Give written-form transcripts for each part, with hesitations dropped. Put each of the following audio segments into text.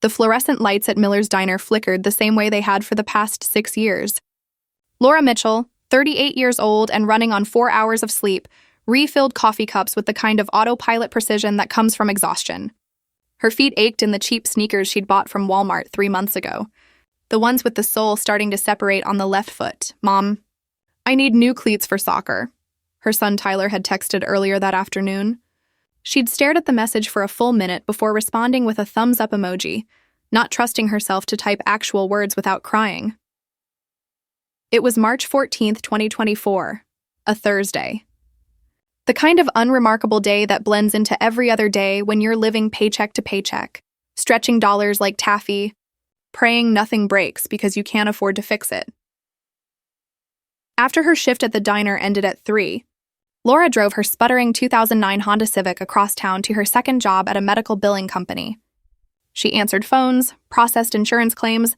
The fluorescent lights at Miller's Diner flickered the same way they had for the past 6 years. Laura Mitchell, 38 years old and running on 4 hours of sleep, refilled coffee cups with the kind of autopilot precision that comes from exhaustion. Her feet ached in the cheap sneakers she'd bought from Walmart 3 months ago. The ones with the sole starting to separate on the left foot. "Mom, I need new cleats for soccer," her son Tyler had texted earlier that afternoon. She'd stared at the message for a full minute before responding with a thumbs-up emoji, not trusting herself to type actual words without crying. It was March 14th, 2024, a Thursday. The kind of unremarkable day that blends into every other day when you're living paycheck to paycheck, stretching dollars like taffy, praying nothing breaks because you can't afford to fix it. After her shift at the diner ended at 3, Laura drove her sputtering 2009 Honda Civic across town to her second job at a medical billing company. She answered phones, processed insurance claims,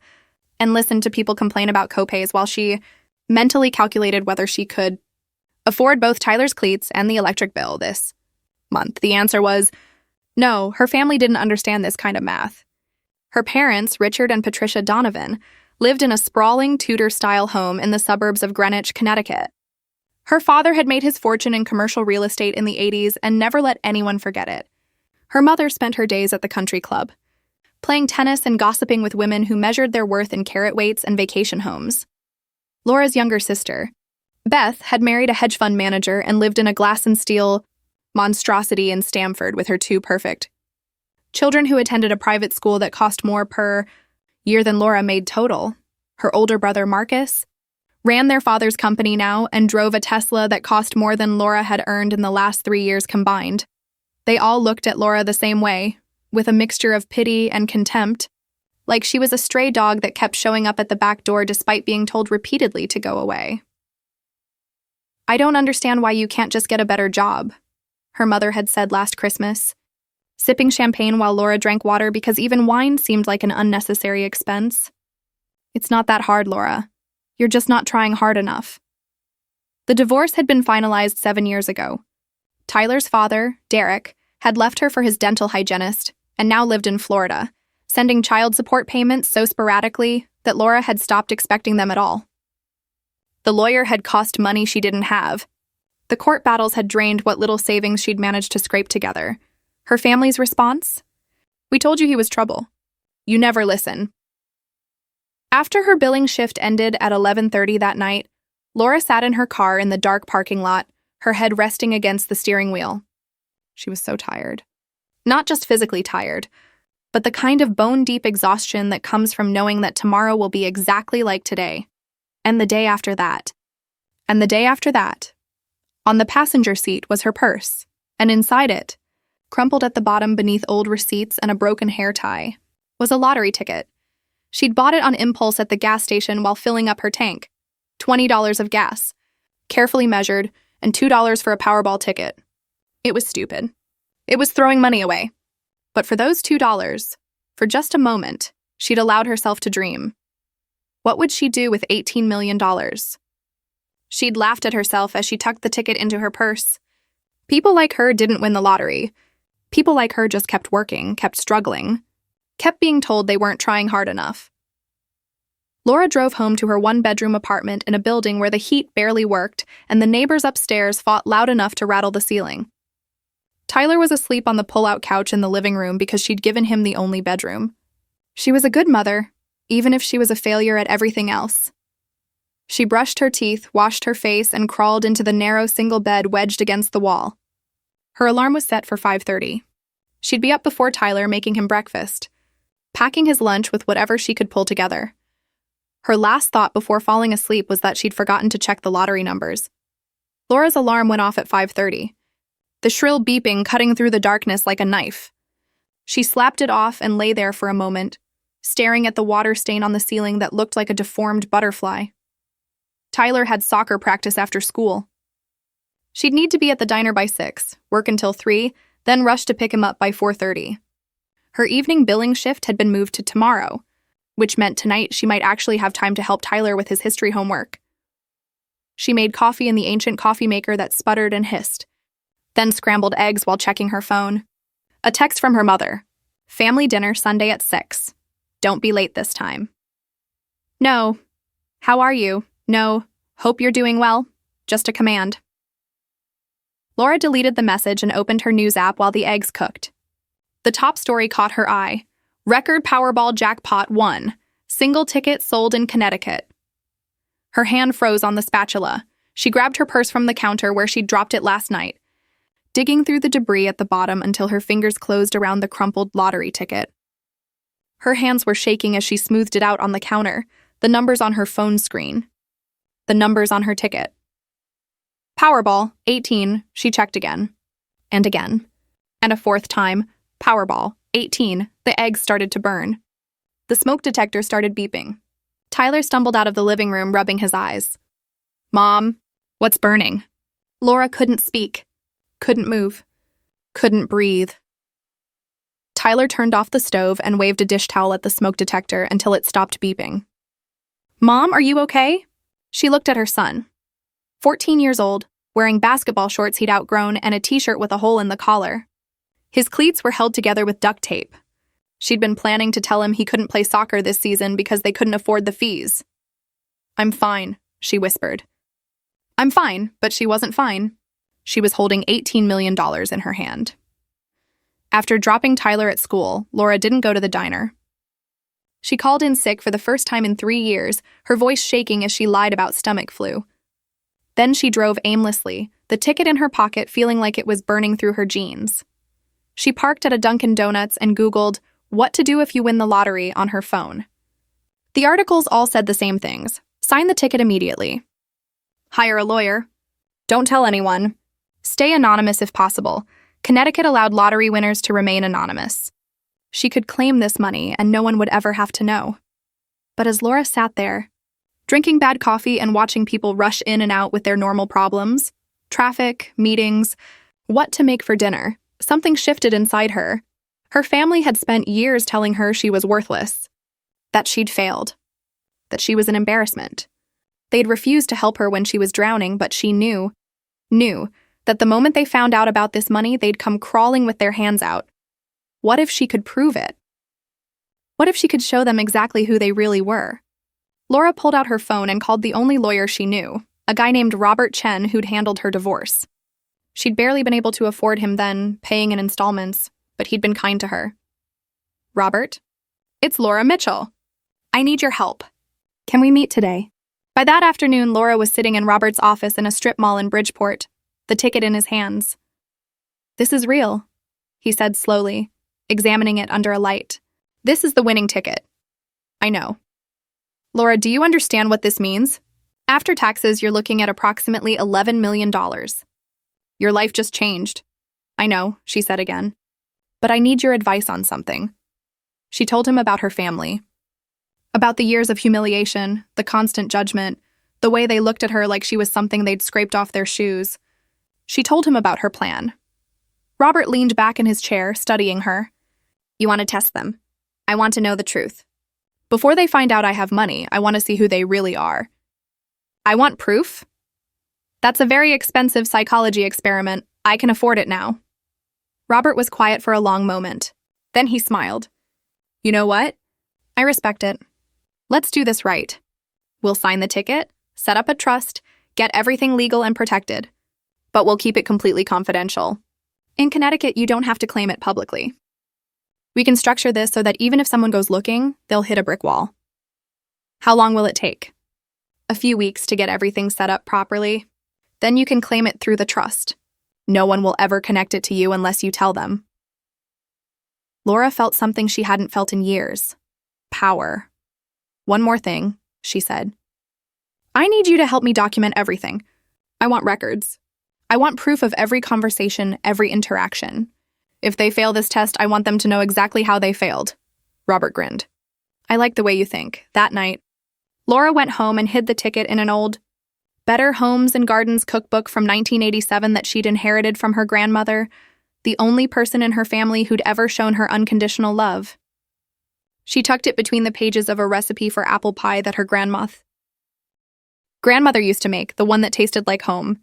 and listened to people complain about copays while she mentally calculated whether she could afford both Tyler's cleats and the electric bill this month. The answer was no, her family didn't understand this kind of math. Her parents, Richard and Patricia Donovan, lived in a sprawling Tudor-style home in the suburbs of Greenwich, Connecticut. Her father had made his fortune in commercial real estate in the 80s and never let anyone forget it. Her mother spent her days at the country club, playing tennis and gossiping with women who measured their worth in carat weights and vacation homes. Laura's younger sister, Beth, had married a hedge fund manager and lived in a glass and steel monstrosity in Stamford with her 2 perfect children who attended a private school that cost more per year than Laura made total. Her older brother, Marcus, ran their father's company now and drove a Tesla that cost more than Laura had earned in the last 3 years combined. They all looked at Laura the same way, with a mixture of pity and contempt, like she was a stray dog that kept showing up at the back door despite being told repeatedly to go away. "I don't understand why you can't just get a better job," her mother had said last Christmas, sipping champagne while Laura drank water because even wine seemed like an unnecessary expense. "It's not that hard, Laura. You're just not trying hard enough." The divorce had been finalized 7 years ago. Tyler's father, Derek, had left her for his dental hygienist and now lived in Florida, sending child support payments so sporadically that Laura had stopped expecting them at all. The lawyer had cost money she didn't have. The court battles had drained what little savings she'd managed to scrape together. Her family's response? "We told you he was trouble. You never listen." After her billing shift ended at 11:30 that night, Laura sat in her car in the dark parking lot, her head resting against the steering wheel. She was so tired. Not just physically tired, but the kind of bone-deep exhaustion that comes from knowing that tomorrow will be exactly like today, and the day after that, and the day after that. On the passenger seat was her purse, and inside it, crumpled at the bottom beneath old receipts and a broken hair tie, was a lottery ticket. She'd bought it on impulse at the gas station while filling up her tank. $20 of gas, carefully measured, and $2 for a Powerball ticket. It was stupid. It was throwing money away. But for those $2, for just a moment, she'd allowed herself to dream. What would she do with $18 million? She'd laughed at herself as she tucked the ticket into her purse. People like her didn't win the lottery. People like her just kept working, kept struggling, kept being told they weren't trying hard enough. Laura drove home to her 1-bedroom apartment in a building where the heat barely worked and the neighbors upstairs fought loud enough to rattle the ceiling. Tyler was asleep on the pull-out couch in the living room because she'd given him the only bedroom. She was a good mother, even if she was a failure at everything else. She brushed her teeth, washed her face, and crawled into the narrow single bed wedged against the wall. Her alarm was set for 5:30. She'd be up before Tyler, making him breakfast, packing his lunch with whatever she could pull together. Her last thought before falling asleep was that she'd forgotten to check the lottery numbers. Laura's alarm went off at 5:30, the shrill beeping cutting through the darkness like a knife. She slapped it off and lay there for a moment, staring at the water stain on the ceiling that looked like a deformed butterfly. Tyler had soccer practice after school. She'd need to be at the diner by 6, work until 3, then rush to pick him up by 4:30. Her evening billing shift had been moved to tomorrow, which meant tonight she might actually have time to help Tyler with his history homework. She made coffee in the ancient coffee maker that sputtered and hissed, then scrambled eggs while checking her phone. A text from her mother. Family dinner Sunday at 6. Don't be late this time. No. How are you? No. Hope you're doing well. Just a command. Laura deleted the message and opened her news app while the eggs cooked. The top story caught her eye. Record Powerball jackpot won. Single ticket sold in Connecticut. Her hand froze on the spatula. She grabbed her purse from the counter where she'd dropped it last night, digging through the debris at the bottom until her fingers closed around the crumpled lottery ticket. Her hands were shaking as she smoothed it out on the counter, the numbers on her phone screen. The numbers on her ticket. Powerball, 18, she checked again. And again. And a fourth time, Powerball, 18, the eggs started to burn. The smoke detector started beeping. Tyler stumbled out of the living room, rubbing his eyes. Mom, what's burning? Laura couldn't speak, couldn't move, couldn't breathe. Tyler turned off the stove and waved a dish towel at the smoke detector until it stopped beeping. Mom, are you okay? She looked at her son. 14 years old, wearing basketball shorts he'd outgrown and a t-shirt with a hole in the collar. His cleats were held together with duct tape. She'd been planning to tell him he couldn't play soccer this season because they couldn't afford the fees. I'm fine, she whispered. I'm fine, but she wasn't fine. She was holding $18 million in her hand. After dropping Tyler at school, Laura didn't go to the diner. She called in sick for the first time in 3 years, her voice shaking as she lied about stomach flu. Then she drove aimlessly, the ticket in her pocket feeling like it was burning through her jeans. She parked at a Dunkin' Donuts and Googled, "What to do if you win the lottery" on her phone. The articles all said the same things. Sign the ticket immediately. Hire a lawyer. Don't tell anyone. Stay anonymous if possible. Connecticut allowed lottery winners to remain anonymous. She could claim this money and no one would ever have to know. But as Laura sat there, drinking bad coffee and watching people rush in and out with their normal problems, traffic, meetings, what to make for dinner, something shifted inside her. Her family had spent years telling her she was worthless, that she'd failed, that she was an embarrassment. They'd refused to help her when she was drowning, but she knew that the moment they found out about this money, they'd come crawling with their hands out. What if she could prove it? What if she could show them exactly who they really were? Laura pulled out her phone and called the only lawyer she knew, a guy named Robert Chen who'd handled her divorce. She'd barely been able to afford him then, paying in installments, but he'd been kind to her. Robert? It's Laura Mitchell. I need your help. Can we meet today? By that afternoon, Laura was sitting in Robert's office in a strip mall in Bridgeport, the ticket in his hands. This is real, he said slowly, examining it under a light. This is the winning ticket. I know. Laura, do you understand what this means? After taxes, you're looking at approximately $11 million. Your life just changed. I know, she said again. But I need your advice on something. She told him about her family. About the years of humiliation, the constant judgment, the way they looked at her like she was something they'd scraped off their shoes. She told him about her plan. Robert leaned back in his chair, studying her. You want to test them. I want to know the truth. Before they find out I have money, I want to see who they really are. I want proof. That's a very expensive psychology experiment. I can afford it now. Robert was quiet for a long moment. Then he smiled. You know what? I respect it. Let's do this right. We'll sign the ticket, set up a trust, get everything legal and protected. But we'll keep it completely confidential. In Connecticut, you don't have to claim it publicly. We can structure this so that even if someone goes looking, they'll hit a brick wall. How long will it take? A few weeks to get everything set up properly. Then you can claim it through the trust. No one will ever connect it to you unless you tell them. Laura felt something she hadn't felt in years. Power. One more thing, she said. I need you to help me document everything. I want records. I want proof of every conversation, every interaction. If they fail this test, I want them to know exactly how they failed. Robert grinned. I like the way you think. That night, Laura went home and hid the ticket in an old Better Homes and Gardens cookbook from 1987 that she'd inherited from her grandmother, the only person in her family who'd ever shown her unconditional love. She tucked it between the pages of a recipe for apple pie that her grandmother used to make, the one that tasted like home.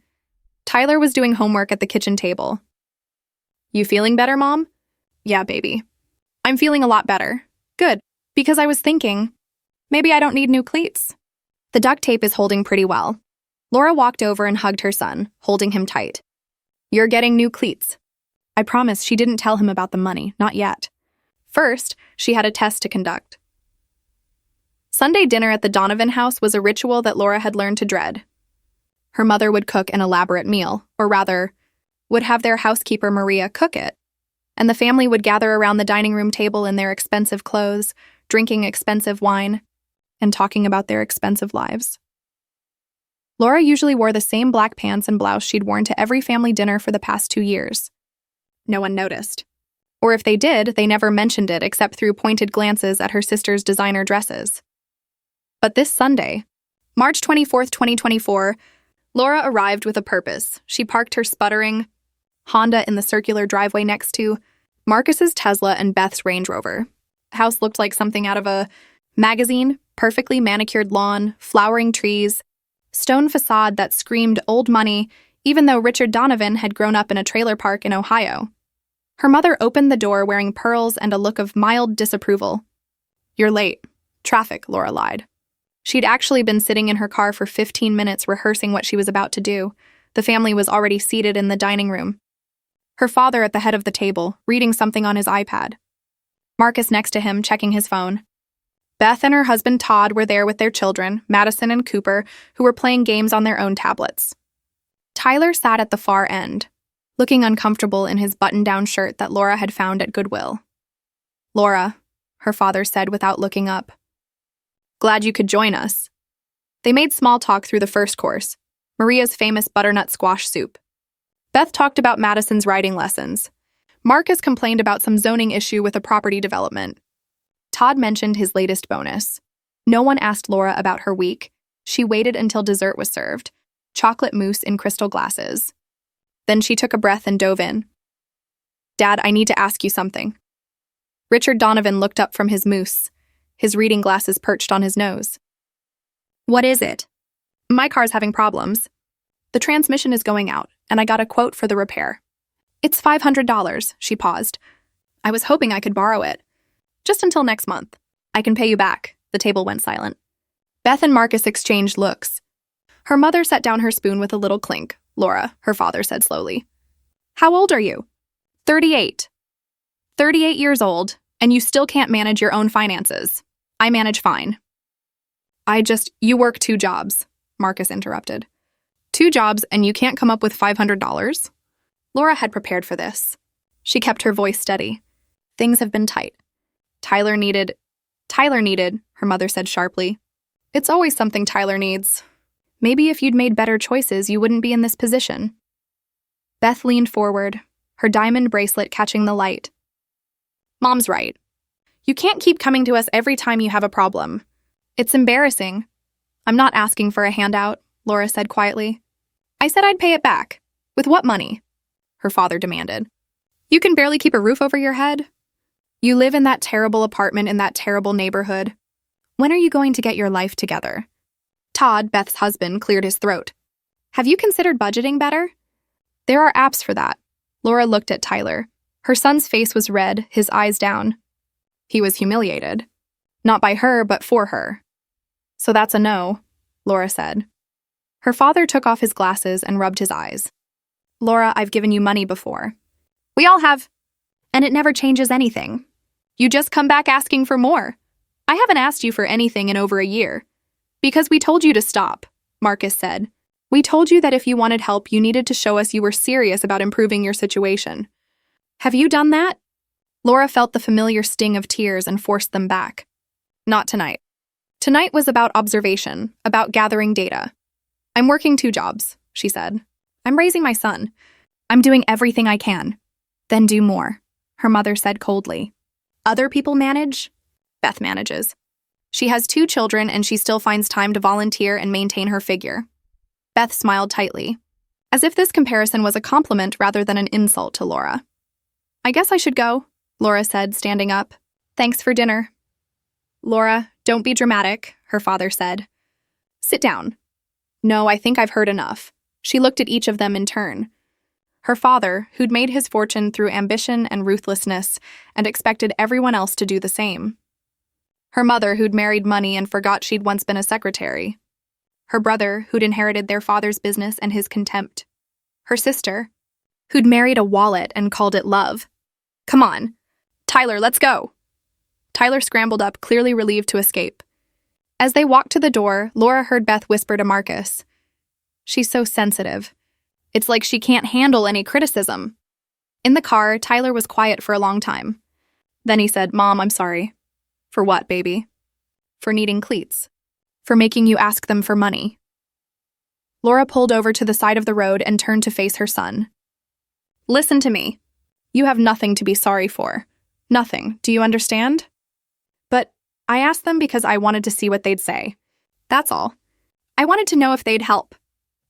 Tyler was doing homework at the kitchen table. You feeling better, Mom? Yeah, baby. I'm feeling a lot better. Good, because I was thinking, maybe I don't need new cleats. The duct tape is holding pretty well. Laura walked over and hugged her son, holding him tight. You're getting new cleats. I promise she didn't tell him about the money, not yet. First, she had a test to conduct. Sunday dinner at the Donovan house was a ritual that Laura had learned to dread. Her mother would cook an elaborate meal, or rather, would have their housekeeper Maria cook it, and the family would gather around the dining room table in their expensive clothes, drinking expensive wine, and talking about their expensive lives. Laura usually wore the same black pants and blouse she'd worn to every family dinner for the past 2 years. No one noticed. Or if they did, they never mentioned it except through pointed glances at her sister's designer dresses. But this Sunday, March 24th, 2024, Laura arrived with a purpose. She parked her sputtering Honda in the circular driveway next to Marcus's Tesla and Beth's Range Rover. The house looked like something out of a magazine, perfectly manicured lawn, flowering trees, stone facade that screamed old money, even though Richard Donovan had grown up in a trailer park in Ohio. Her mother opened the door wearing pearls and a look of mild disapproval. You're late. Traffic, Laura lied. She'd actually been sitting in her car for 15 minutes rehearsing what she was about to do. The family was already seated in the dining room. Her father at the head of the table, reading something on his iPad. Marcus next to him, checking his phone. Beth and her husband Todd were there with their children, Madison and Cooper, who were playing games on their own tablets. Tyler sat at the far end, looking uncomfortable in his button-down shirt that Laura had found at Goodwill. Laura, her father said without looking up. Glad you could join us. They made small talk through the first course, Maria's famous butternut squash soup. Beth talked about Madison's writing lessons. Marcus complained about some zoning issue with a property development. Todd mentioned his latest bonus. No one asked Laura about her week. She waited until dessert was served, chocolate mousse in crystal glasses. Then she took a breath and dove in. Dad, I need to ask you something. Richard Donovan looked up from his mousse, his reading glasses perched on his nose. What is it? My car's having problems. The transmission is going out, and I got a quote for the repair. It's $500, she paused. I was hoping I could borrow it. Just until next month. I can pay you back. The table went silent. Beth and Marcus exchanged looks. Her mother set down her spoon with a little clink. Laura, her father said slowly. How old are you? 38. 38 years old, and you still can't manage your own finances. I manage fine. You work 2 jobs, Marcus interrupted. 2 jobs and you can't come up with $500? Laura had prepared for this. She kept her voice steady. Things have been tight. Tyler needed, her mother said sharply. It's always something Tyler needs. Maybe if you'd made better choices, you wouldn't be in this position. Beth leaned forward, her diamond bracelet catching the light. Mom's right. You can't keep coming to us every time you have a problem. It's embarrassing. I'm not asking for a handout, Laura said quietly. I said I'd pay it back. With what money? Her father demanded. You can barely keep a roof over your head? You live in that terrible apartment in that terrible neighborhood. When are you going to get your life together? Todd, Beth's husband, cleared his throat. Have you considered budgeting better? There are apps for that. Laura looked at Tyler. Her son's face was red, his eyes down. He was humiliated. Not by her, but for her. So that's a no, Laura said. Her father took off his glasses and rubbed his eyes. Laura, I've given you money before. We all have. And it never changes anything. You just come back asking for more. I haven't asked you for anything in over a year. Because we told you to stop, Marcus said. We told you that if you wanted help, you needed to show us you were serious about improving your situation. Have you done that? Laura felt the familiar sting of tears and forced them back. Not tonight. Tonight was about observation, about gathering data. I'm working 2 jobs, she said. I'm raising my son. I'm doing everything I can. Then do more, her mother said coldly. Other people manage? Beth manages. She has 2 children and she still finds time to volunteer and maintain her figure. Beth smiled tightly, as if this comparison was a compliment rather than an insult to Laura. I guess I should go, Laura said, standing up. Thanks for dinner. Laura, don't be dramatic, her father said. Sit down. No, I think I've heard enough. She looked at each of them in turn. Her father, who'd made his fortune through ambition and ruthlessness and expected everyone else to do the same. Her mother, who'd married money and forgot she'd once been a secretary. Her brother, who'd inherited their father's business and his contempt. Her sister, who'd married a wallet and called it love. Come on. Tyler, let's go. Tyler scrambled up, clearly relieved to escape. As they walked to the door, Laura heard Beth whisper to Marcus, "She's so sensitive. It's like she can't handle any criticism." In the car, Tyler was quiet for a long time. Then he said, "Mom, I'm sorry." "For what, baby?" "For needing cleats. For making you ask them for money." Laura pulled over to the side of the road and turned to face her son. "Listen to me. You have nothing to be sorry for. Nothing. Do you understand? But I asked them because I wanted to see what they'd say. That's all. I wanted to know if they'd help.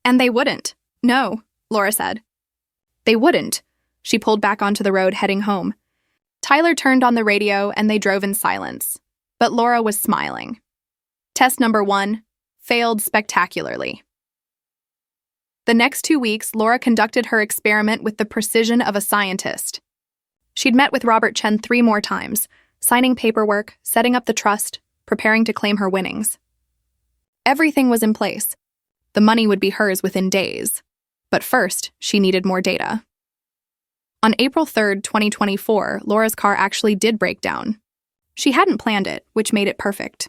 And they wouldn't." "No," Laura said. "They wouldn't." She pulled back onto the road, heading home. Tyler turned on the radio and they drove in silence. But Laura was smiling. Test number 1 failed spectacularly. The next 2 weeks, Laura conducted her experiment with the precision of a scientist. She'd met with Robert Chen 3 more times, signing paperwork, setting up the trust, preparing to claim her winnings. Everything was in place. The money would be hers within days. But first, she needed more data. On April 3rd, 2024, Laura's car actually did break down. She hadn't planned it, which made it perfect.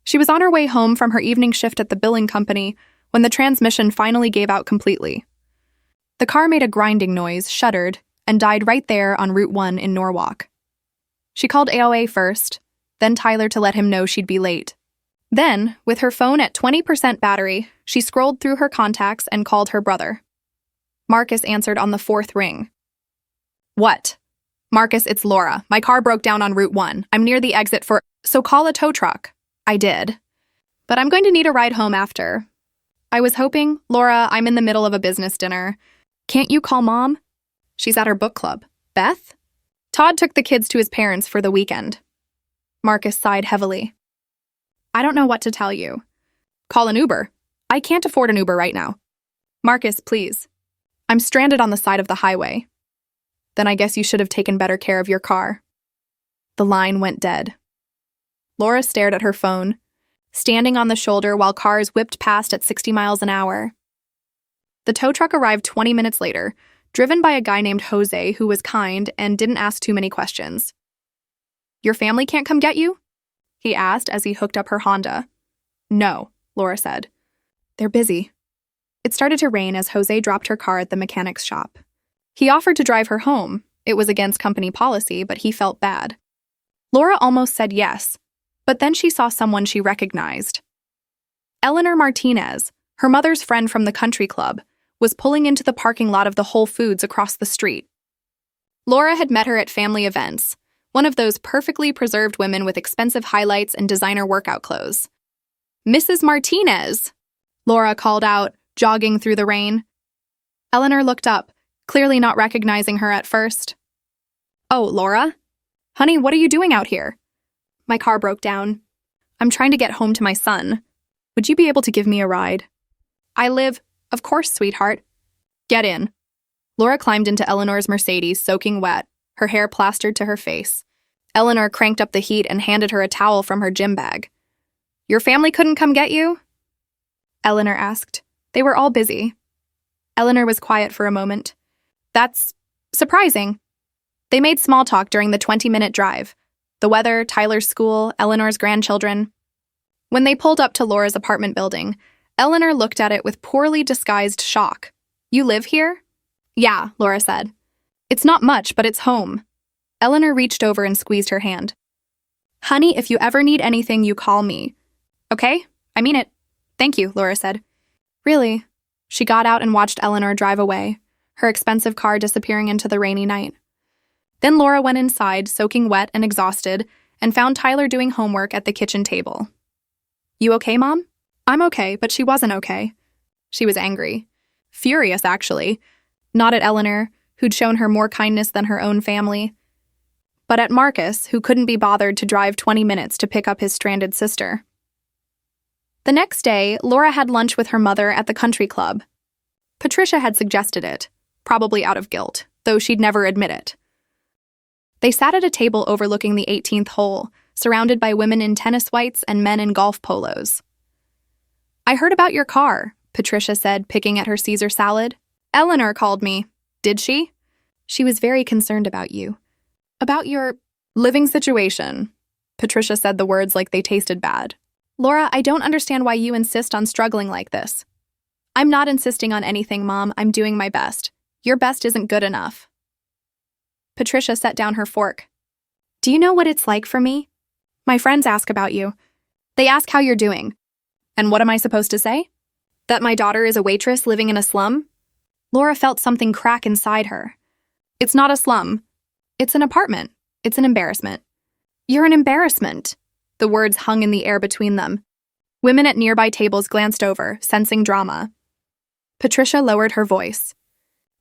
She was on her way home from her evening shift at the billing company when the transmission finally gave out completely. The car made a grinding noise, shuddered, and died right there on Route 1 in Norwalk. She called AOA first, then Tyler to let him know she'd be late. Then, with her phone at 20% battery, she scrolled through her contacts and called her brother. Marcus answered on the 4th ring. "What?" "Marcus, it's Laura. My car broke down on Route 1. I'm near the exit for... So call a tow truck." "I did. But I'm going to need a ride home after." "I was hoping... Laura, I'm in the middle of a business dinner. Can't you call Mom?" "She's at her book club." "Beth?" "Todd took the kids to his parents for the weekend." Marcus sighed heavily. "I don't know what to tell you." "Call an Uber." "I can't afford an Uber right now." "Marcus, please. I'm stranded on the side of the highway." "Then I guess you should have taken better care of your car." The line went dead. Laura stared at her phone, standing on the shoulder while cars whipped past at 60 miles an hour. The tow truck arrived 20 minutes later, driven by a guy named Jose who was kind and didn't ask too many questions. "Your family can't come get you?" he asked as he hooked up her Honda. "No," Laura said. "They're busy." It started to rain as Jose dropped her car at the mechanic's shop. He offered to drive her home. It was against company policy, but he felt bad. Laura almost said yes, but then she saw someone she recognized. Eleanor Martinez, her mother's friend from the country club, was pulling into the parking lot of the Whole Foods across the street. Laura had met her at family events, one of those perfectly preserved women with expensive highlights and designer workout clothes. "Mrs. Martinez!" Laura called out, jogging through the rain. Eleanor looked up, clearly not recognizing her at first. "Oh, Laura? Honey, what are you doing out here?" "My car broke down. I'm trying to get home to my son. Would you be able to give me a ride?" "I live..." "Of course, sweetheart. Get in." Laura climbed into Eleanor's Mercedes, soaking wet, her hair plastered to her face. Eleanor cranked up the heat and handed her a towel from her gym bag. "Your family couldn't come get you?" Eleanor asked. "They were all busy." Eleanor was quiet for a moment. "That's surprising." They made small talk during the 20-minute drive. The weather, Tyler's school, Eleanor's grandchildren. When they pulled up to Laura's apartment building, Eleanor looked at it with poorly disguised shock. "You live here?" "Yeah," Laura said. "It's not much, but it's home." Eleanor reached over and squeezed her hand. "Honey, if you ever need anything, you call me." "Okay, I mean it." "Thank you," Laura said. "Really?" She got out and watched Eleanor drive away, her expensive car disappearing into the rainy night. Then Laura went inside, soaking wet and exhausted, and found Tyler doing homework at the kitchen table. "You okay, Mom?" "I'm okay, but she wasn't okay." She was angry. Furious, actually. Not at Eleanor, who'd shown her more kindness than her own family, but at Marcus, who couldn't be bothered to drive 20 minutes to pick up his stranded sister. The next day, Laura had lunch with her mother at the country club. Patricia had suggested it. probably out of guilt, though she'd never admit it. They sat at a table overlooking the 18th hole, surrounded by women in tennis whites and men in golf polos. "I heard about your car," Patricia said, picking at her Caesar salad. "Eleanor called me." "Did she?" "She was very concerned about you." "About your living situation." Patricia said the words like they tasted bad. "Laura, I don't understand why you insist on struggling like this." "I'm not insisting on anything, Mom. I'm doing my best. Your best isn't good enough." Patricia set down her fork. "Do you know what it's like for me? My friends ask about you. They ask how you're doing. And what am I supposed to say? That my daughter is a waitress living in a slum?" Laura felt something crack inside her. "It's not a slum. It's an apartment. It's an embarrassment." "You're an embarrassment." The words hung in the air between them. Women at nearby tables glanced over, sensing drama. Patricia lowered her voice.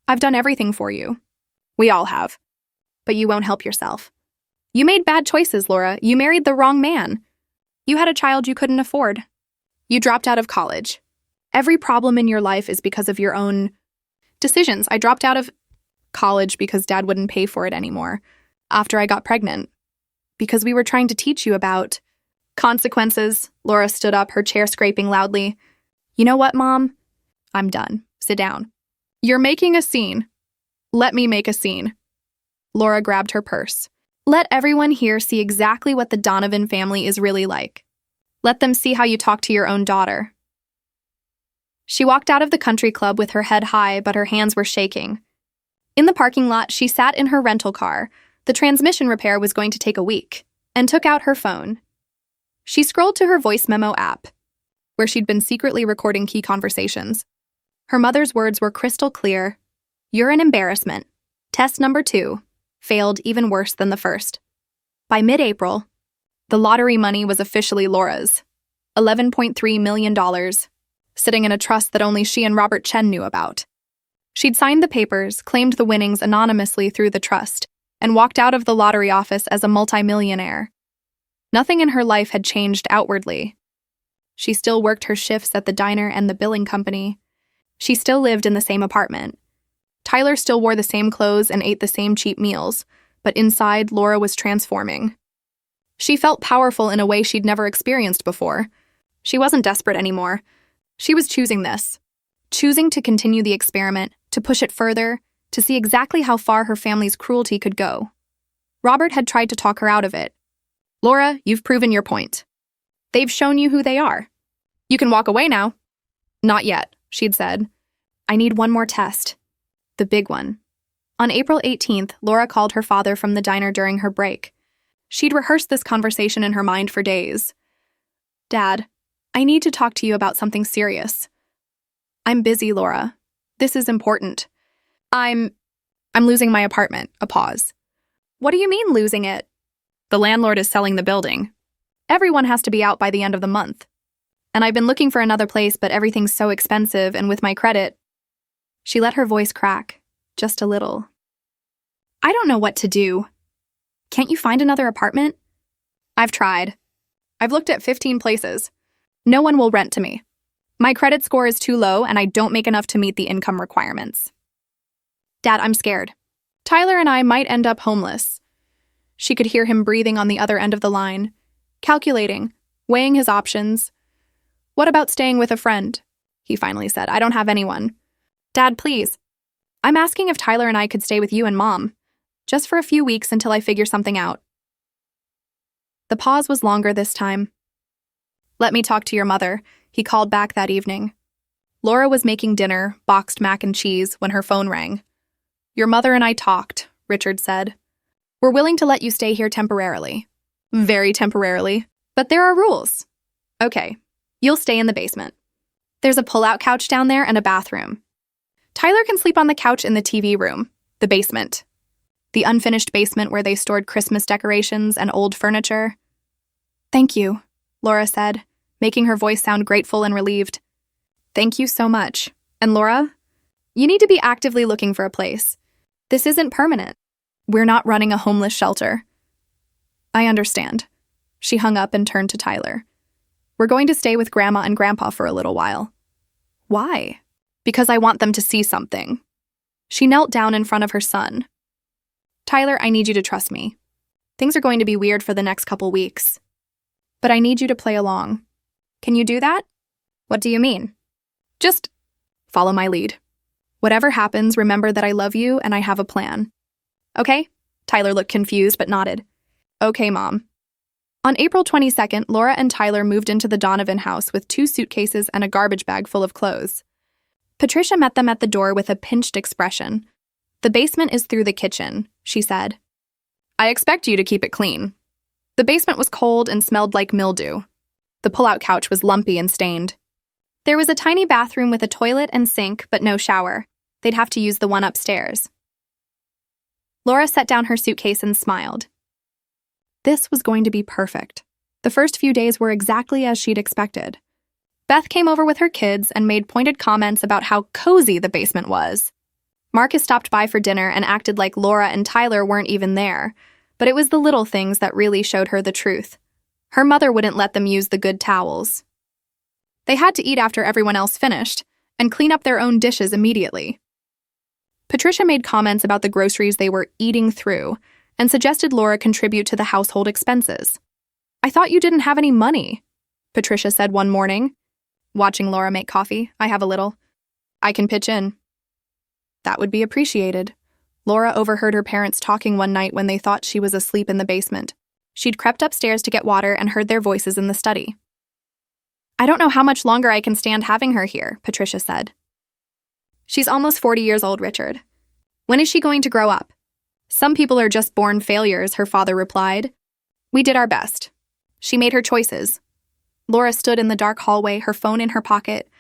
"I've done everything for you. We all have. But you won't help yourself. You made bad choices, Laura. You married the wrong man. You had a child you couldn't afford. You dropped out of college. Every problem in your life is because of your own decisions. I dropped out of college because Dad wouldn't pay for it anymore after I got pregnant. Because we were trying to teach you about consequences." Laura stood up, her chair scraping loudly. "You know what, Mom? I'm done. Sit down." "You're making a scene." "Let me make a scene." Laura grabbed her purse. "Let everyone here see exactly what the Donovan family is really like. Let them see how you talk to your own daughter." She walked out of the country club with her head high, but her hands were shaking. In the parking lot, she sat in her rental car. The transmission repair was going to take a week, and took out her phone. She scrolled to her voice memo app, where she'd been secretly recording key conversations. Her mother's words were crystal clear. "You're an embarrassment. Test number 2. Failed even worse than the first." By mid-April, the lottery money was officially Laura's. $11.3 million, sitting in a trust that only she and Robert Chen knew about. She'd signed the papers, claimed the winnings anonymously through the trust, and walked out of the lottery office as a multimillionaire. Nothing in her life had changed outwardly. She still worked her shifts at the diner and the billing company. She still lived in the same apartment. Tyler still wore the same clothes and ate the same cheap meals, but inside, Laura was transforming. She felt powerful in a way she'd never experienced before. She wasn't desperate anymore. She was choosing this. Choosing to continue the experiment, to push it further, to see exactly how far her family's cruelty could go. Robert had tried to talk her out of it. "Laura, you've proven your point. They've shown you who they are. You can walk away now." "Not yet," she'd said. "I need one more test. The big one." On April 18th, Laura called her father from the diner during her break. She'd rehearsed this conversation in her mind for days. "Dad, I need to talk to you about something serious." "I'm busy, Laura. This is important. I'm losing my apartment." A pause. "What do you mean, losing it?" "The landlord is selling the building. Everyone has to be out by the end of the month. And I've been looking for another place, but everything's so expensive, and with my credit..." She let her voice crack, just a little. "I don't know what to do. Can't you find another apartment?" "I've tried. I've looked at 15 places. No one will rent to me. My credit score is too low, and I don't make enough to meet the income requirements. Dad, I'm scared. Tyler and I might end up homeless." She could hear him breathing on the other end of the line, calculating, weighing his options. "What about staying with a friend?" he finally said. "I don't have anyone." "Dad, please. I'm asking if Tyler and I could stay with you and Mom, just for a few weeks until I figure something out." The pause was longer this time. "Let me talk to your mother," he called back that evening. Laura was making dinner, boxed mac and cheese, when her phone rang. "Your mother and I talked," Richard said. "We're willing to let you stay here temporarily." "Very temporarily. But there are rules." "Okay, you'll stay in the basement. There's a pull-out couch down there and a bathroom. Tyler can sleep on the couch in the TV room, the basement. The unfinished basement where they stored Christmas decorations and old furniture." "Thank you," Laura said, making her voice sound grateful and relieved. "Thank you so much. And Laura, you need to be actively looking for a place. This isn't permanent. We're not running a homeless shelter." "I understand." She hung up and turned to Tyler. "We're going to stay with Grandma and Grandpa for a little while." "Why?" "Because I want them to see something." She knelt down in front of her son. "Tyler, I need you to trust me. Things are going to be weird for the next couple weeks. But I need you to play along. Can you do that?" "What do you mean?" "Just follow my lead. Whatever happens, remember that I love you and I have a plan." "Okay?" Tyler looked confused but nodded. "Okay, Mom." On April 22nd, Laura and Tyler moved into the Donovan house with 2 suitcases and a garbage bag full of clothes. Patricia met them at the door with a pinched expression. "The basement is through the kitchen," she said. "I expect you to keep it clean." The basement was cold and smelled like mildew. The pull-out couch was lumpy and stained. There was a tiny bathroom with a toilet and sink, but no shower. They'd have to use the one upstairs. Laura set down her suitcase and smiled. This was going to be perfect. The first few days were exactly as she'd expected. Beth came over with her kids and made pointed comments about how cozy the basement was. Marcus stopped by for dinner and acted like Laura and Tyler weren't even there, but it was the little things that really showed her the truth. Her mother wouldn't let them use the good towels. They had to eat after everyone else finished and clean up their own dishes immediately. Patricia made comments about the groceries they were eating through and suggested Laura contribute to the household expenses. "I thought you didn't have any money," Patricia said one morning. Watching Laura make coffee, "I have a little. I can pitch in." "That would be appreciated." Laura overheard her parents talking one night when they thought she was asleep in the basement. She'd crept upstairs to get water and heard their voices in the study. "I don't know how much longer I can stand having her here," Patricia said. "She's almost 40 years old, Richard. When is she going to grow up?" "Some people are just born failures," her father replied. "We did our best. She made her choices." Laura stood in the dark hallway, her phone in her pocket,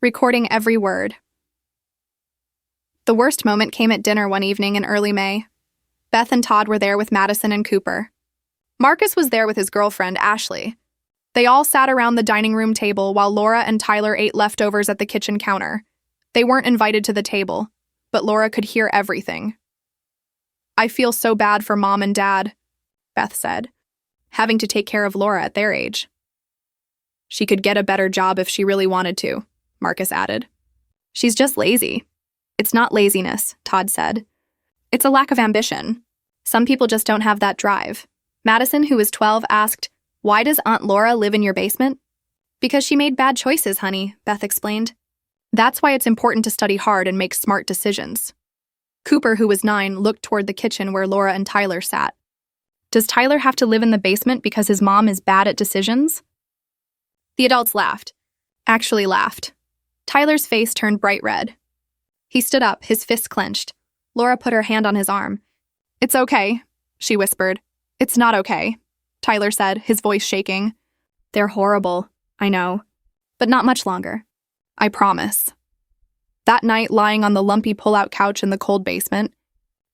recording every word. The worst moment came at dinner one evening in early May. Beth and Todd were there with Madison and Cooper. Marcus was there with his girlfriend, Ashley. They all sat around the dining room table while Laura and Tyler ate leftovers at the kitchen counter. They weren't invited to the table, but Laura could hear everything. "I feel so bad for Mom and Dad," Beth said, "having to take care of Laura at their age." "She could get a better job if she really wanted to," Marcus added. "She's just lazy." "It's not laziness," Todd said. "It's a lack of ambition. Some people just don't have that drive." Madison, who was 12, asked, "Why does Aunt Laura live in your basement?" "Because she made bad choices, honey," Beth explained. "That's why it's important to study hard and make smart decisions." Cooper, who was 9, looked toward the kitchen where Laura and Tyler sat. "Does Tyler have to live in the basement because his mom is bad at decisions?" The adults laughed. Actually laughed. Tyler's face turned bright red. He stood up, his fists clenched. Laura put her hand on his arm. "It's okay," she whispered. "It's not okay," Tyler said, his voice shaking. "They're horrible, I know. But not much longer. I promise." That night, lying on the lumpy pull-out couch in the cold basement,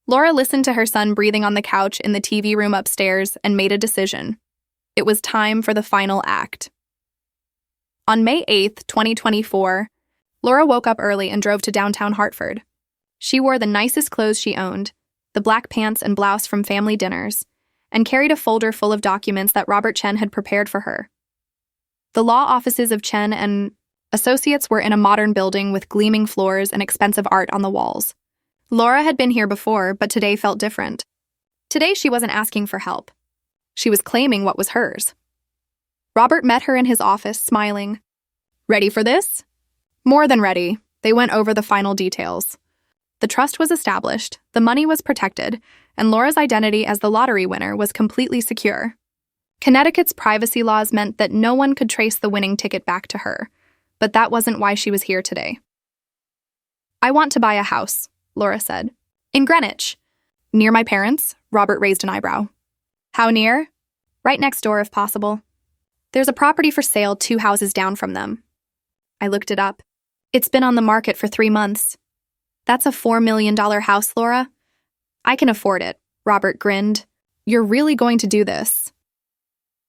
Laura listened to her son breathing on the couch in the TV room upstairs and made a decision. It was time for the final act. On May 8th, 2024, Laura woke up early and drove to downtown Hartford. She wore the nicest clothes she owned, the black pants and blouse from family dinners, and carried a folder full of documents that Robert Chen had prepared for her. The law offices of Chen and Associates were in a modern building with gleaming floors and expensive art on the walls. Laura had been here before, but today felt different. Today she wasn't asking for help. She was claiming what was hers. Robert met her in his office, smiling. "Ready for this?" More than ready. They went over the final details. The trust was established, the money was protected, and Laura's identity as the lottery winner was completely secure. Connecticut's privacy laws meant that no one could trace the winning ticket back to her, but that wasn't why she was here today. "I want to buy a house," Laura said. "In Greenwich." "Near my parents?" Robert raised an eyebrow. "How near?" "Right next door, if possible. There's a property for sale 2 houses down from them." I looked it up. "It's been on the market for 3 months. That's a $4 million house, Laura." "I can afford it," Robert grinned. "You're really going to do this?"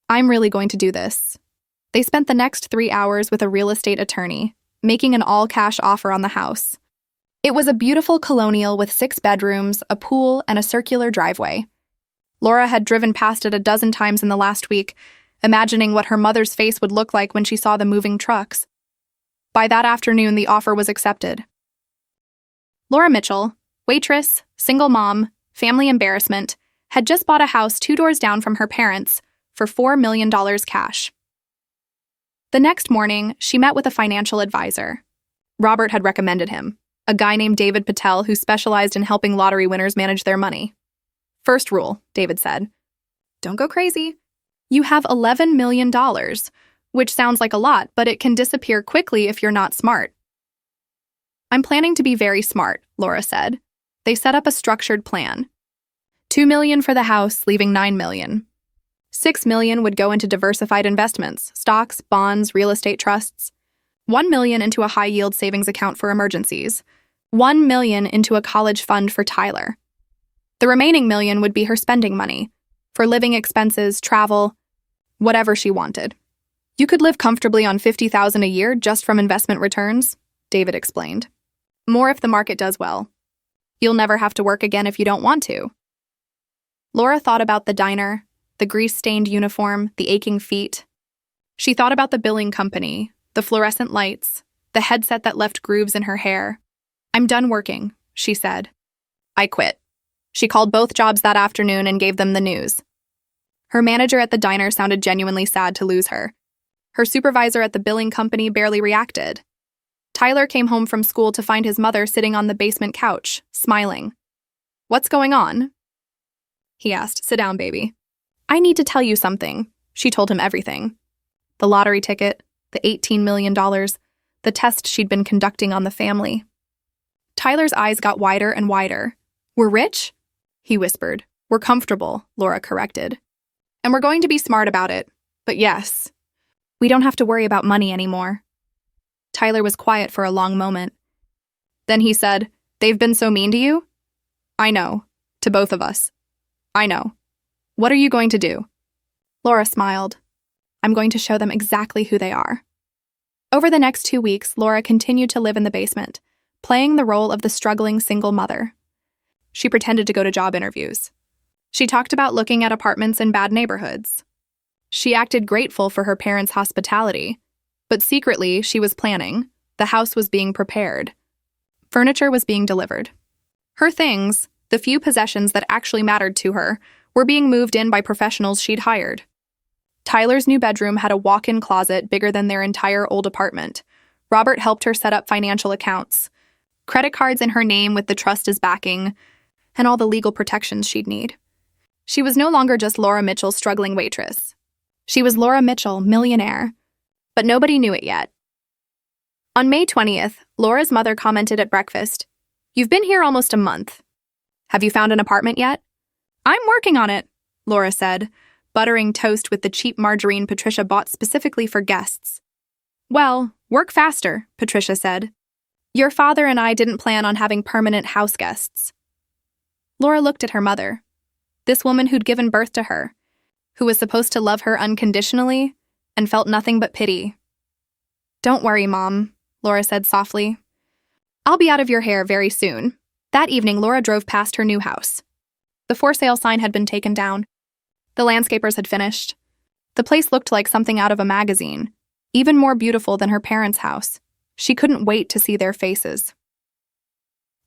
"I'm really going to do this." They spent the next 3 hours with a real estate attorney, making an all-cash offer on the house. It was a beautiful colonial with 6 bedrooms, a pool, and a circular driveway. Laura had driven past it a dozen times in the last week, imagining what her mother's face would look like when she saw the moving trucks. By that afternoon, the offer was accepted. Laura Mitchell, Waitress, single mom, family embarrassment, had just bought a house 2 doors down from her parents for $4 million cash. The next morning, she met with a financial advisor. Robert had recommended him, a guy named David Patel who specialized in helping lottery winners manage their money. First rule, David said, don't go crazy. You have $11 million, which sounds like a lot, but it can disappear quickly if you're not smart. I'm planning to be very smart, Laura said. They set up a structured plan. $2 million for the house, leaving $9 million. $6 million would go into diversified investments, stocks, bonds, real estate trusts. $1 million into a high-yield savings account for emergencies. $1 million into a college fund for Tyler. The remaining $1 million would be her spending money, for living expenses, travel, whatever she wanted. You could live comfortably on $50,000 a year just from investment returns, David explained. More if the market does well. You'll never have to work again if you don't want to. Laura thought about the diner, the grease-stained uniform, the aching feet. She thought about the billing company, the fluorescent lights, the headset that left grooves in her hair. I'm done working, she said. I quit. She called both jobs that afternoon and gave them the news. Her manager at the diner sounded genuinely sad to lose her. Her supervisor at the billing company barely reacted. Tyler came home from school to find his mother sitting on the basement couch, smiling. What's going on? He asked. Sit down, baby. I need to tell you something. She told him everything. The lottery ticket, the $18 million, the test she'd been conducting on the family. Tyler's eyes got wider and wider. We're rich? He whispered. We're comfortable, Laura corrected. And we're going to be smart about it. But yes, we don't have to worry about money anymore. Tyler was quiet for a long moment. Then he said, They've been so mean to you? I know. To both of us. I know. What are you going to do? Laura smiled. I'm going to show them exactly who they are. Over the next 2 weeks, Laura continued to live in the basement, playing the role of the struggling single mother. She pretended to go to job interviews. She talked about looking at apartments in bad neighborhoods. She acted grateful for her parents' hospitality, but secretly she was planning. The house was being prepared. Furniture was being delivered. Her things, the few possessions that actually mattered to her, were being moved in by professionals she'd hired. Tyler's new bedroom had a walk-in closet bigger than their entire old apartment. Robert helped her set up financial accounts, credit cards in her name with the trust as backing, and all the legal protections she'd need. She was no longer just Laura Mitchell, struggling waitress. She was Laura Mitchell, millionaire. But nobody knew it yet. On May 20th, Laura's mother commented at breakfast, You've been here almost a month. Have you found an apartment yet? I'm working on it, Laura said, buttering toast with the cheap margarine Patricia bought specifically for guests. Well, work faster, Patricia said. Your father and I didn't plan on having permanent house guests. Laura looked at her mother, this woman who'd given birth to her, who was supposed to love her unconditionally, and felt nothing but pity. Don't worry, Mom, Laura said softly. I'll be out of your hair very soon. That evening, Laura drove past her new house. The for sale sign had been taken down. The landscapers had finished. The place looked like something out of a magazine, even more beautiful than her parents' house. She couldn't wait to see their faces.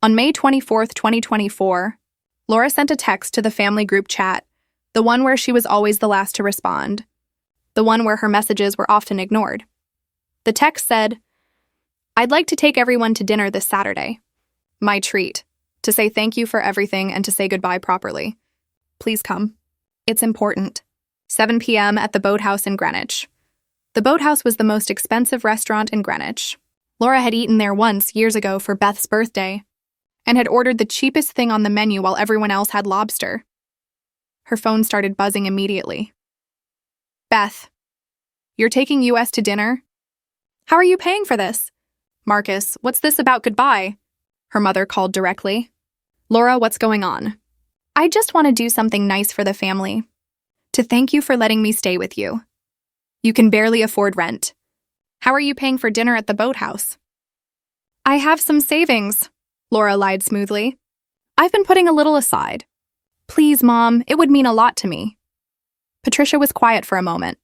On May 24th, 2024, Laura sent a text to the family group chat, the one where she was always the last to respond, the one where her messages were often ignored. The text said, I'd like to take everyone to dinner this Saturday. My treat, to say thank you for everything and to say goodbye properly. Please come. It's important. 7 p.m. at the Boathouse in Greenwich. The Boathouse was the most expensive restaurant in Greenwich. Laura had eaten there once years ago for Beth's birthday and had ordered the cheapest thing on the menu while everyone else had lobster. Her phone started buzzing immediately. Beth, you're taking US to dinner? How are you paying for this? Marcus, what's this about goodbye? Her mother called directly. Laura, what's going on? I just want to do something nice for the family. To thank you for letting me stay with you. You can barely afford rent. How are you paying for dinner at the Boathouse? I have some savings, Laura lied smoothly. I've been putting a little aside. Please, Mom, it would mean a lot to me. Patricia was quiet for a moment.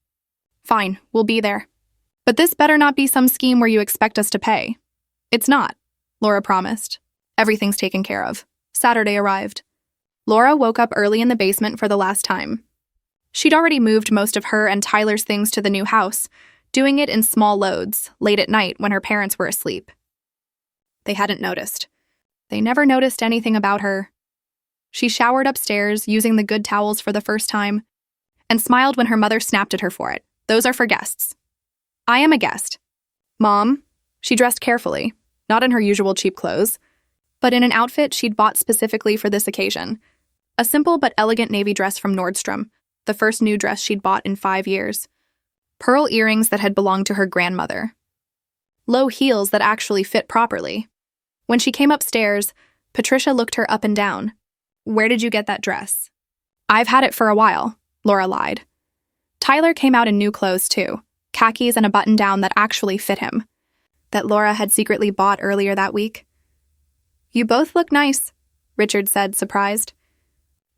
Fine, we'll be there. But this better not be some scheme where you expect us to pay. It's not, Laura promised. Everything's taken care of. Saturday arrived. Laura woke up early in the basement for the last time. She'd already moved most of her and Tyler's things to the new house, doing it in small loads, late at night when her parents were asleep. They hadn't noticed. They never noticed anything about her. She showered upstairs, using the good towels for the first time, and smiled when her mother snapped at her for it. Those are for guests. I am a guest. Mom. She dressed carefully, not in her usual cheap clothes, but in an outfit she'd bought specifically for this occasion. A simple but elegant navy dress from Nordstrom, the first new dress she'd bought in 5 years. Pearl earrings that had belonged to her grandmother. Low heels that actually fit properly. When she came upstairs, Patricia looked her up and down. Where did you get that dress? I've had it for a while, Laura lied. Tyler came out in new clothes too, khakis and a button-down that actually fit him, that Laura had secretly bought earlier that week. You both look nice, Richard said, surprised.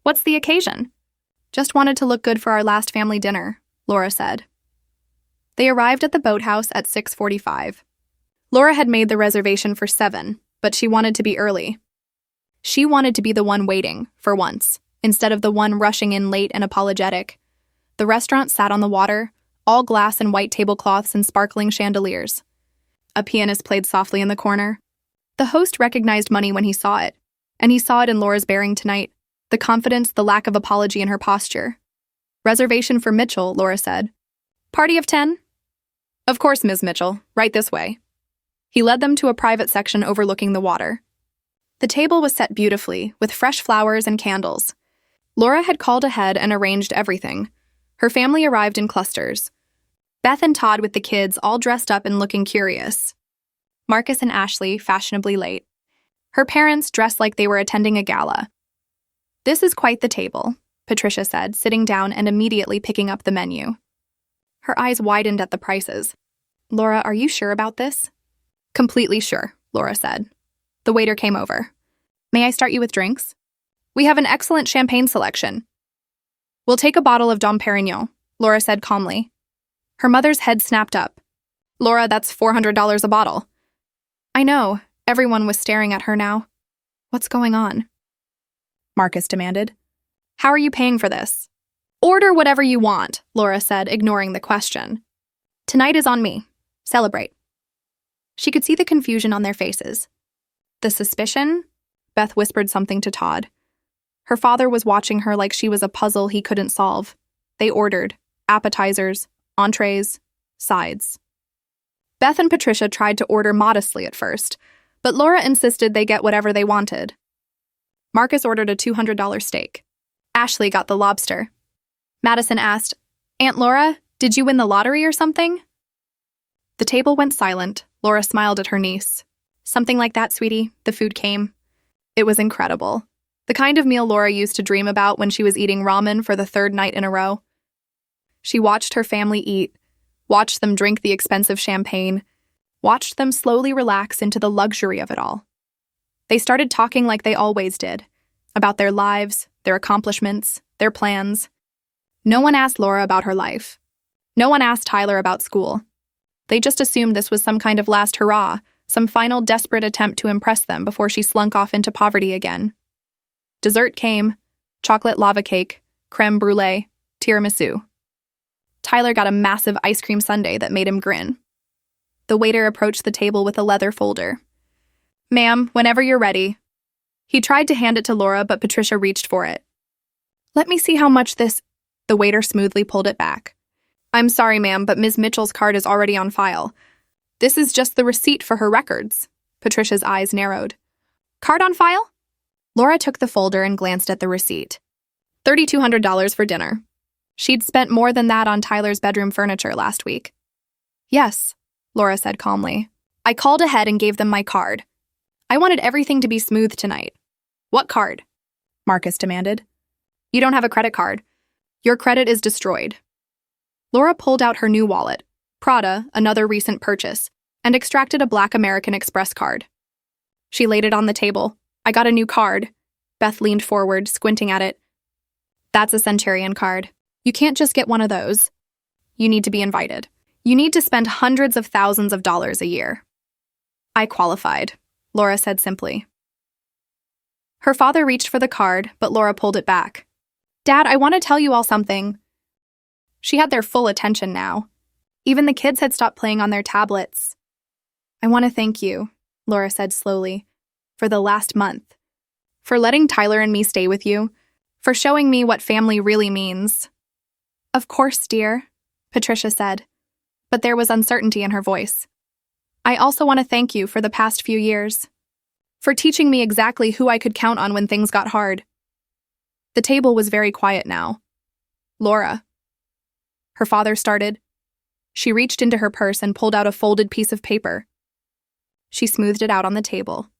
What's the occasion? Just wanted to look good for our last family dinner, Laura said. They arrived at the boathouse at 6:45. Laura had made the reservation for 7, but she wanted to be early. She wanted to be the one waiting, for once, instead of the one rushing in late and apologetic. The restaurant sat on the water, all glass and white tablecloths and sparkling chandeliers. A pianist played softly in the corner. The host recognized money when he saw it, and he saw it in Laura's bearing tonight, the confidence, the lack of apology in her posture. Reservation for Mitchell, Laura said. Party of 10? Of course, Ms. Mitchell, right this way. He led them to a private section overlooking the water. The table was set beautifully, with fresh flowers and candles. Laura had called ahead and arranged everything. Her family arrived in clusters. Beth and Todd with the kids all dressed up and looking curious. Marcus and Ashley fashionably late. Her parents dressed like they were attending a gala. This is quite the table, Patricia said, sitting down and immediately picking up the menu. Her eyes widened at the prices. Laura, are you sure about this? Completely sure, Laura said. The waiter came over. May I start you with drinks? We have an excellent champagne selection. We'll take a bottle of Dom Perignon, Laura said calmly. Her mother's head snapped up. Laura, that's $400 a bottle. I know. Everyone was staring at her now. What's going on? Marcus demanded. How are you paying for this? Order whatever you want, Laura said, ignoring the question. Tonight is on me. Celebrate. She could see the confusion on their faces. The suspicion? Beth whispered something to Todd. Her father was watching her like she was a puzzle he couldn't solve. They ordered appetizers, entrees, sides. Beth and Patricia tried to order modestly at first, but Laura insisted they get whatever they wanted. Marcus ordered a $200 steak. Ashley got the lobster. Madison asked, Aunt Laura, did you win the lottery or something? The table went silent. Laura smiled at her niece. Something like that, sweetie. The food came. It was incredible. The kind of meal Laura used to dream about when she was eating ramen for the 3rd night in a row. She watched her family eat, watched them drink the expensive champagne, watched them slowly relax into the luxury of it all. They started talking like they always did, about their lives, their accomplishments, their plans. No one asked Laura about her life. No one asked Tyler about school. They just assumed this was some kind of last hurrah, some final desperate attempt to impress them before she slunk off into poverty again. Dessert came, chocolate lava cake, creme brulee, tiramisu. Tyler got a massive ice cream sundae that made him grin. The waiter approached the table with a leather folder. Ma'am, whenever you're ready. He tried to hand it to Laura, but Patricia reached for it. Let me see how much this... The waiter smoothly pulled it back. I'm sorry, ma'am, but Ms. Mitchell's card is already on file. This is just the receipt for her records. Patricia's eyes narrowed. Card on file? Laura took the folder and glanced at the receipt. $3,200 for dinner. She'd spent more than that on Tyler's bedroom furniture last week. Yes, Laura said calmly. I called ahead and gave them my card. I wanted everything to be smooth tonight. What card? Marcus demanded. You don't have a credit card. Your credit is destroyed. Laura pulled out her new wallet, Prada, another recent purchase, and extracted a black American Express card. She laid it on the table. I got a new card. Beth leaned forward, squinting at it. That's a Centurion card. You can't just get one of those. You need to be invited. You need to spend hundreds of thousands of dollars a year. I qualified, Laura said simply. Her father reached for the card, but Laura pulled it back. Dad, I want to tell you all something. She had their full attention now. Even the kids had stopped playing on their tablets. I want to thank you, Laura said slowly, for the last month. For letting Tyler and me stay with you. For showing me what family really means. Of course, dear, Patricia said, but there was uncertainty in her voice. I also want to thank you for the past few years. For teaching me exactly who I could count on when things got hard. The table was very quiet now. Laura. Her father started. She reached into her purse and pulled out a folded piece of paper. She smoothed it out on the table.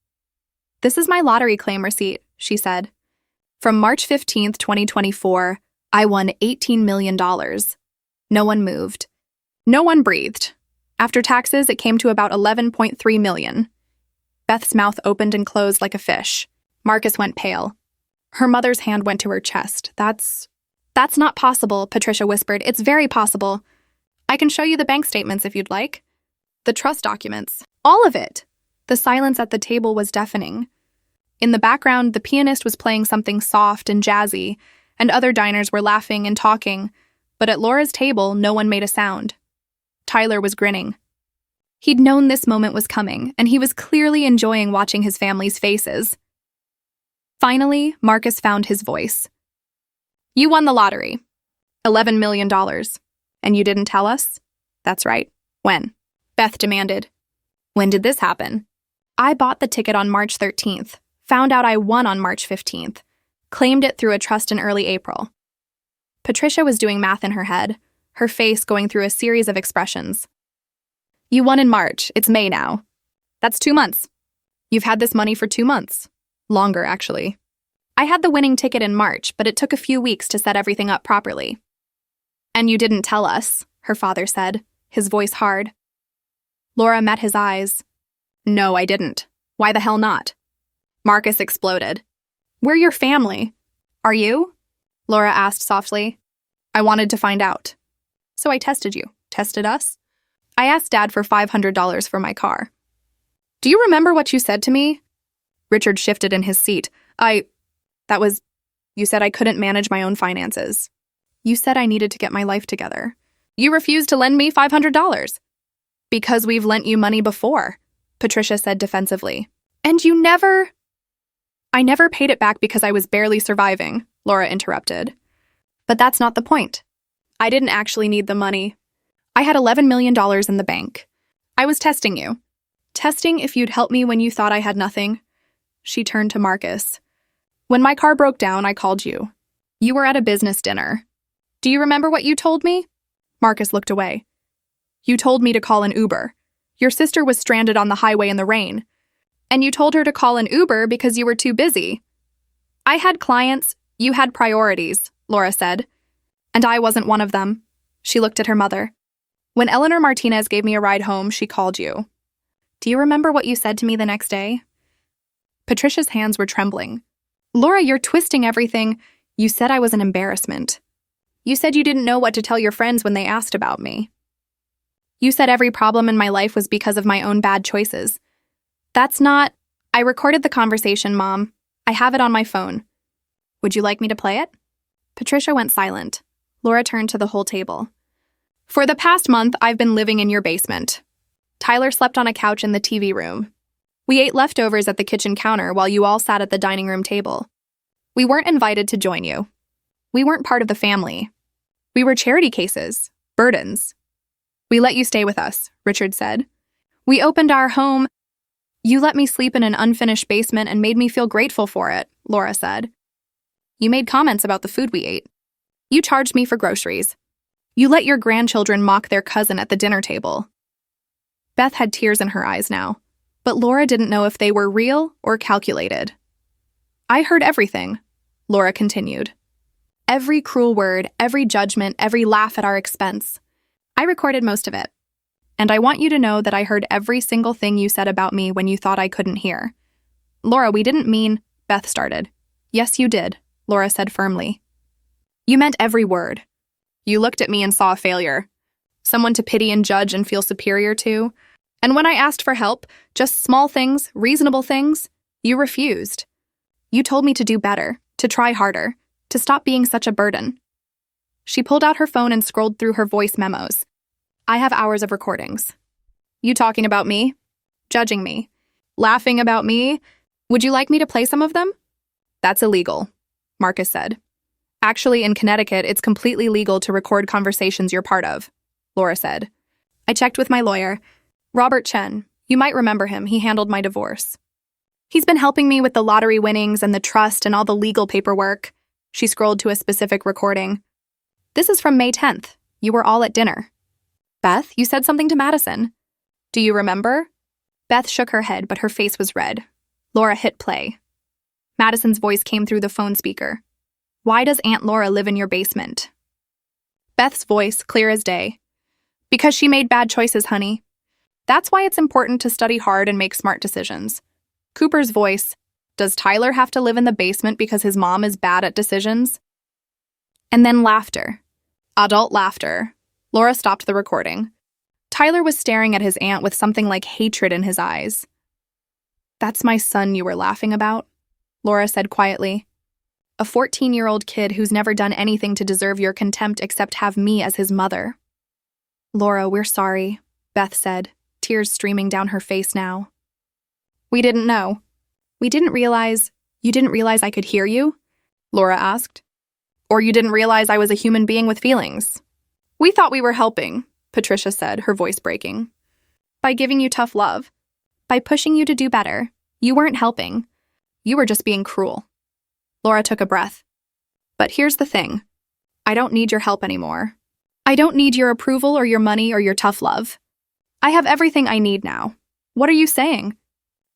This is my lottery claim receipt, she said. From March 15th, 2024, I won $18 million. No one moved. No one breathed. After taxes, it came to about $11.3 million. Beth's mouth opened and closed like a fish. Marcus went pale. Her mother's hand went to her chest. That's not possible, Patricia whispered. It's very possible. I can show you the bank statements if you'd like. The trust documents. All of it. The silence at the table was deafening. In the background, the pianist was playing something soft and jazzy, and other diners were laughing and talking, but at Laura's table, no one made a sound. Tyler was grinning. He'd known this moment was coming, and he was clearly enjoying watching his family's faces. Finally, Marcus found his voice. You won the lottery. $11 million. And you didn't tell us? That's right. When? Beth demanded. When did this happen? I bought the ticket on March 13th, found out I won on March 15th, claimed it through a trust in early April. Patricia was doing math in her head, her face going through a series of expressions. You won in March. It's May now. That's 2 months. You've had this money for 2 months. Longer, actually. I had the winning ticket in March, but it took a few weeks to set everything up properly. And you didn't tell us, her father said, his voice hard. Laura met his eyes. No, I didn't. Why the hell not? Marcus exploded. We're your family. Are you? Laura asked softly. I wanted to find out. So I tested you. Tested us? I asked Dad for $500 for my car. Do you remember what you said to me? Richard shifted in his seat. You said I couldn't manage my own finances. You said I needed to get my life together. You refused to lend me $500. Because we've lent you money before, Patricia said defensively. And I never paid it back because I was barely surviving, Laura interrupted. But that's not the point. I didn't actually need the money. I had $11 million in the bank. I was testing you. Testing if you'd help me when you thought I had nothing. She turned to Marcus. When my car broke down, I called you. You were at a business dinner. Do you remember what you told me? Marcus looked away. You told me to call an Uber. Your sister was stranded on the highway in the rain. And you told her to call an Uber because you were too busy. I had clients, you had priorities, Laura said. And I wasn't one of them. She looked at her mother. When Eleanor Martinez gave me a ride home, she called you. Do you remember what you said to me the next day? Patricia's hands were trembling. Laura, you're twisting everything. You said I was an embarrassment. You said you didn't know what to tell your friends when they asked about me. You said every problem in my life was because of my own bad choices. That's not... I recorded the conversation, Mom. I have it on my phone. Would you like me to play it? Patricia went silent. Laura turned to the whole table. For the past month, I've been living in your basement. Tyler slept on a couch in the TV room. We ate leftovers at the kitchen counter while you all sat at the dining room table. We weren't invited to join you. We weren't part of the family. We were charity cases, burdens. We let you stay with us, Richard said. We opened our home. You let me sleep in an unfinished basement and made me feel grateful for it, Laura said. You made comments about the food we ate. You charged me for groceries. You let your grandchildren mock their cousin at the dinner table. Beth had tears in her eyes now, but Laura didn't know if they were real or calculated. I heard everything, Laura continued. Every cruel word, every judgment, every laugh at our expense. I recorded most of it. And I want you to know that I heard every single thing you said about me when you thought I couldn't hear. Laura, we didn't mean, Beth started. Yes, you did, Laura said firmly. You meant every word. You looked at me and saw a failure. Someone to pity and judge and feel superior to. And when I asked for help, just small things, reasonable things, you refused. You told me to do better, to try harder, to stop being such a burden. She pulled out her phone and scrolled through her voice memos. I have hours of recordings. You talking about me? Judging me? Laughing about me? Would you like me to play some of them? That's illegal, Marcus said. Actually, in Connecticut, it's completely legal to record conversations you're part of, Laura said. I checked with my lawyer, Robert Chen. You might remember him. He handled my divorce. He's been helping me with the lottery winnings and the trust and all the legal paperwork. She scrolled to a specific recording. This is from May 10th. You were all at dinner. Beth, you said something to Madison. Do you remember? Beth shook her head, but her face was red. Laura hit play. Madison's voice came through the phone speaker. Why does Aunt Laura live in your basement? Beth's voice, clear as day. Because she made bad choices, honey. That's why it's important to study hard and make smart decisions. Cooper's voice, does Tyler have to live in the basement because his mom is bad at decisions? And then laughter. Adult laughter. Laura stopped the recording. Tyler was staring at his aunt with something like hatred in his eyes. That's my son you were laughing about, Laura said quietly. A 14-year-old kid who's never done anything to deserve your contempt except have me as his mother. Laura, we're sorry, Beth said, tears streaming down her face now. We didn't know. You didn't realize I could hear you? Laura asked. Or you didn't realize I was a human being with feelings? We thought we were helping, Patricia said, her voice breaking. By giving you tough love. By pushing you to do better. You weren't helping. You were just being cruel. Laura took a breath. But here's the thing. I don't need your help anymore. I don't need your approval or your money or your tough love. I have everything I need now. What are you saying?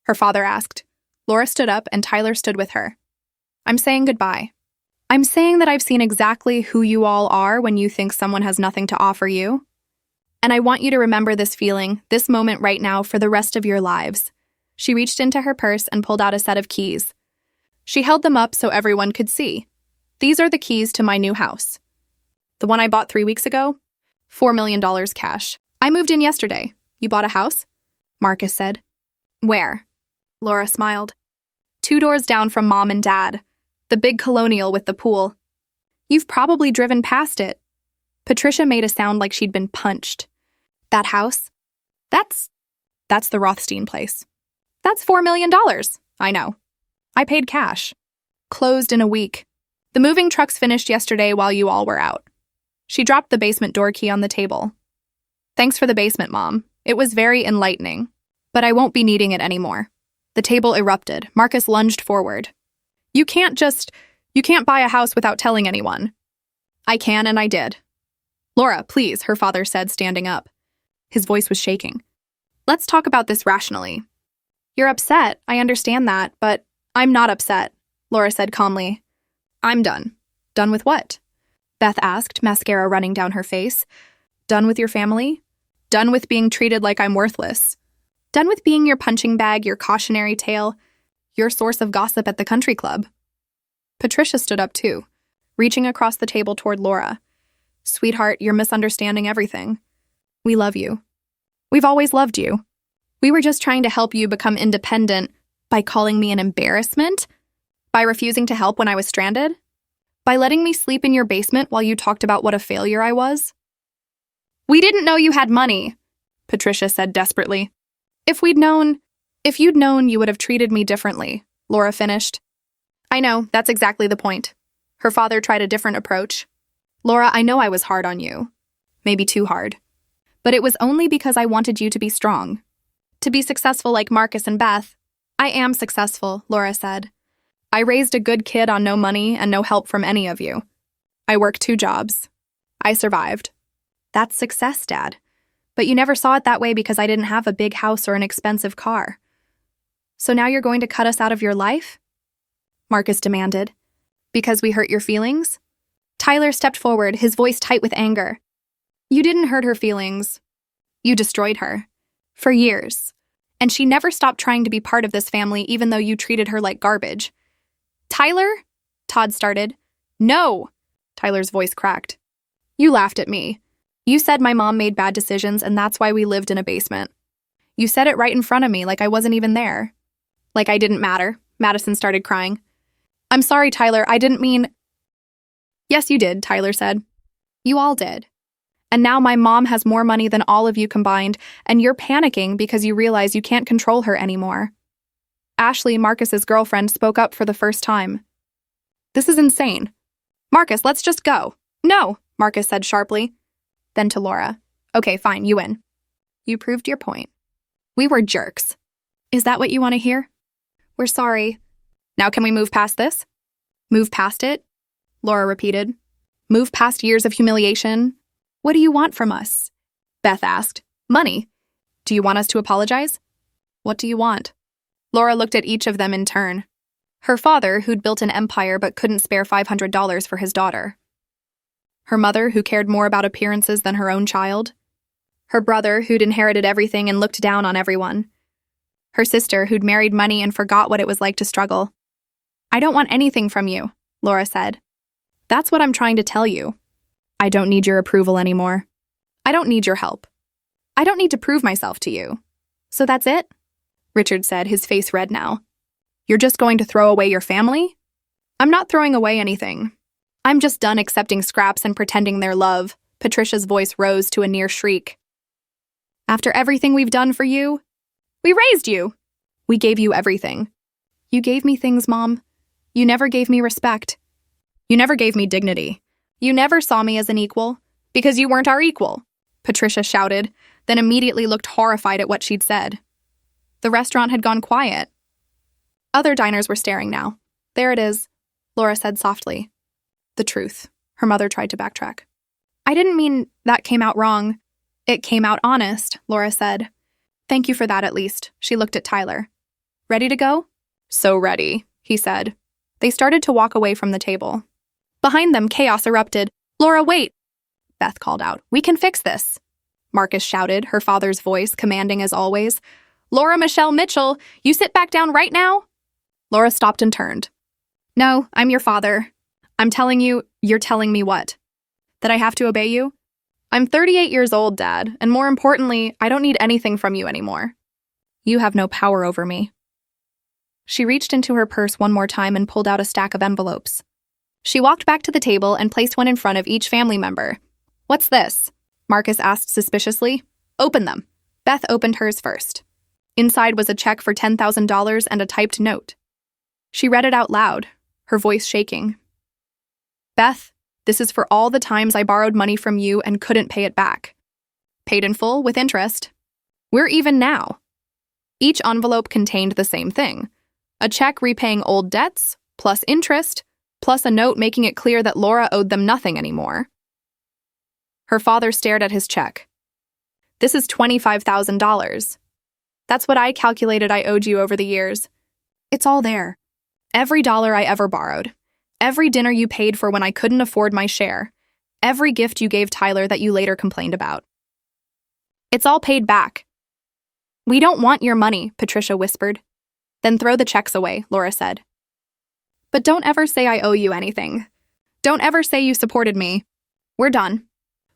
Her father asked. Laura stood up and Tyler stood with her. I'm saying goodbye. I'm saying that I've seen exactly who you all are when you think someone has nothing to offer you. And I want you to remember this feeling, this moment right now for the rest of your lives. She reached into her purse and pulled out a set of keys. She held them up so everyone could see. These are the keys to my new house. The one I bought 3 weeks ago? $4 million cash. I moved in yesterday. You bought a house? Marcus said. Where? Laura smiled. 2 doors down from Mom and Dad. The big colonial with the pool. You've probably driven past it. Patricia made a sound like she'd been punched. That house? That's the Rothstein place. That's $4 million. I know. I paid cash. Closed in a week. The moving trucks finished yesterday while you all were out. She dropped the basement door key on the table. Thanks for the basement, Mom. It was very enlightening. But I won't be needing it anymore. The table erupted. Marcus lunged forward. You can't buy a house without telling anyone. I can, and I did. Laura, please, her father said, standing up. His voice was shaking. Let's talk about this rationally. You're upset, I understand that, but I'm not upset, Laura said calmly. I'm done. Done with what? Beth asked, mascara running down her face. Done with your family? Done with being treated like I'm worthless. Done with being your punching bag, your cautionary tale, your source of gossip at the country club. Patricia stood up too, reaching across the table toward Laura. Sweetheart, you're misunderstanding everything. We love you. We've always loved you. We were just trying to help you become independent by calling me an embarrassment, by refusing to help when I was stranded, by letting me sleep in your basement while you talked about what a failure I was. We didn't know you had money, Patricia said desperately. If you'd known, you would have treated me differently, Laura finished. I know, that's exactly the point. Her father tried a different approach. Laura, I know I was hard on you. Maybe too hard. But it was only because I wanted you to be strong. To be successful like Marcus and Beth. I am successful, Laura said. I raised a good kid on no money and no help from any of you. I worked 2 jobs. I survived. That's success, Dad. But you never saw it that way because I didn't have a big house or an expensive car. So now you're going to cut us out of your life? Marcus demanded. Because we hurt your feelings? Tyler stepped forward, his voice tight with anger. You didn't hurt her feelings. You destroyed her. For years. And she never stopped trying to be part of this family even though you treated her like garbage. Tyler? Todd started. No! Tyler's voice cracked. You laughed at me. You said my mom made bad decisions and that's why we lived in a basement. You said it right in front of me like I wasn't even there. Like I didn't matter. Madison started crying. I'm sorry, Tyler, I didn't mean. Yes, you did, Tyler said. You all did. And now my mom has more money than all of you combined, and you're panicking because you realize you can't control her anymore. Ashley, Marcus's girlfriend, spoke up for the first time. This is insane. Marcus, let's just go. No, Marcus said sharply. Then to Laura. Okay, fine, you win. You proved your point. We were jerks. Is that what you want to hear? We're sorry. Now can we move past this? Move past it? Laura repeated. Move past years of humiliation? What do you want from us? Beth asked. Money. Do you want us to apologize? What do you want? Laura looked at each of them in turn. Her father, who'd built an empire but couldn't spare $500 for his daughter. Her mother, who cared more about appearances than her own child. Her brother, who'd inherited everything and looked down on everyone. Her sister, who'd married money and forgot what it was like to struggle. I don't want anything from you, Laura said. That's what I'm trying to tell you. I don't need your approval anymore. I don't need your help. I don't need to prove myself to you. So that's it? Richard said, his face red now. You're just going to throw away your family? I'm not throwing away anything. I'm just done accepting scraps and pretending they're love. Patricia's voice rose to a near shriek. After everything we've done for you, we raised you. We gave you everything. You gave me things, Mom. You never gave me respect. You never gave me dignity. You never saw me as an equal, because you weren't our equal, Patricia shouted, then immediately looked horrified at what she'd said. The restaurant had gone quiet. Other diners were staring now. There it is, Laura said softly. The truth. Her mother tried to backtrack. I didn't mean that came out wrong. It came out honest, Laura said. Thank you for that, at least. She looked at Tyler. Ready to go? So ready, he said. They started to walk away from the table. Behind them, chaos erupted. Laura, wait! Beth called out. We can fix this. Marcus shouted, her father's voice commanding as always. Laura Michelle Mitchell, you sit back down right now? Laura stopped and turned. No, I'm your father. I'm telling you, you're telling me what? That I have to obey you? I'm 38 years old, Dad, and more importantly, I don't need anything from you anymore. You have no power over me. She reached into her purse one more time and pulled out a stack of envelopes. She walked back to the table and placed one in front of each family member. What's this? Marcus asked suspiciously. Open them. Beth opened hers first. Inside was a check for $10,000 and a typed note. She read it out loud, her voice shaking. Beth, this is for all the times I borrowed money from you and couldn't pay it back. Paid in full with interest. We're even now. Each envelope contained the same thing. A check repaying old debts, plus interest, plus a note making it clear that Laura owed them nothing anymore. Her father stared at his check. This is $25,000. That's what I calculated I owed you over the years. It's all there. Every dollar I ever borrowed. Every dinner you paid for when I couldn't afford my share. Every gift you gave Tyler that you later complained about. It's all paid back. We don't want your money, Patricia whispered. Then throw the checks away, Laura said. But don't ever say I owe you anything. Don't ever say you supported me. We're done.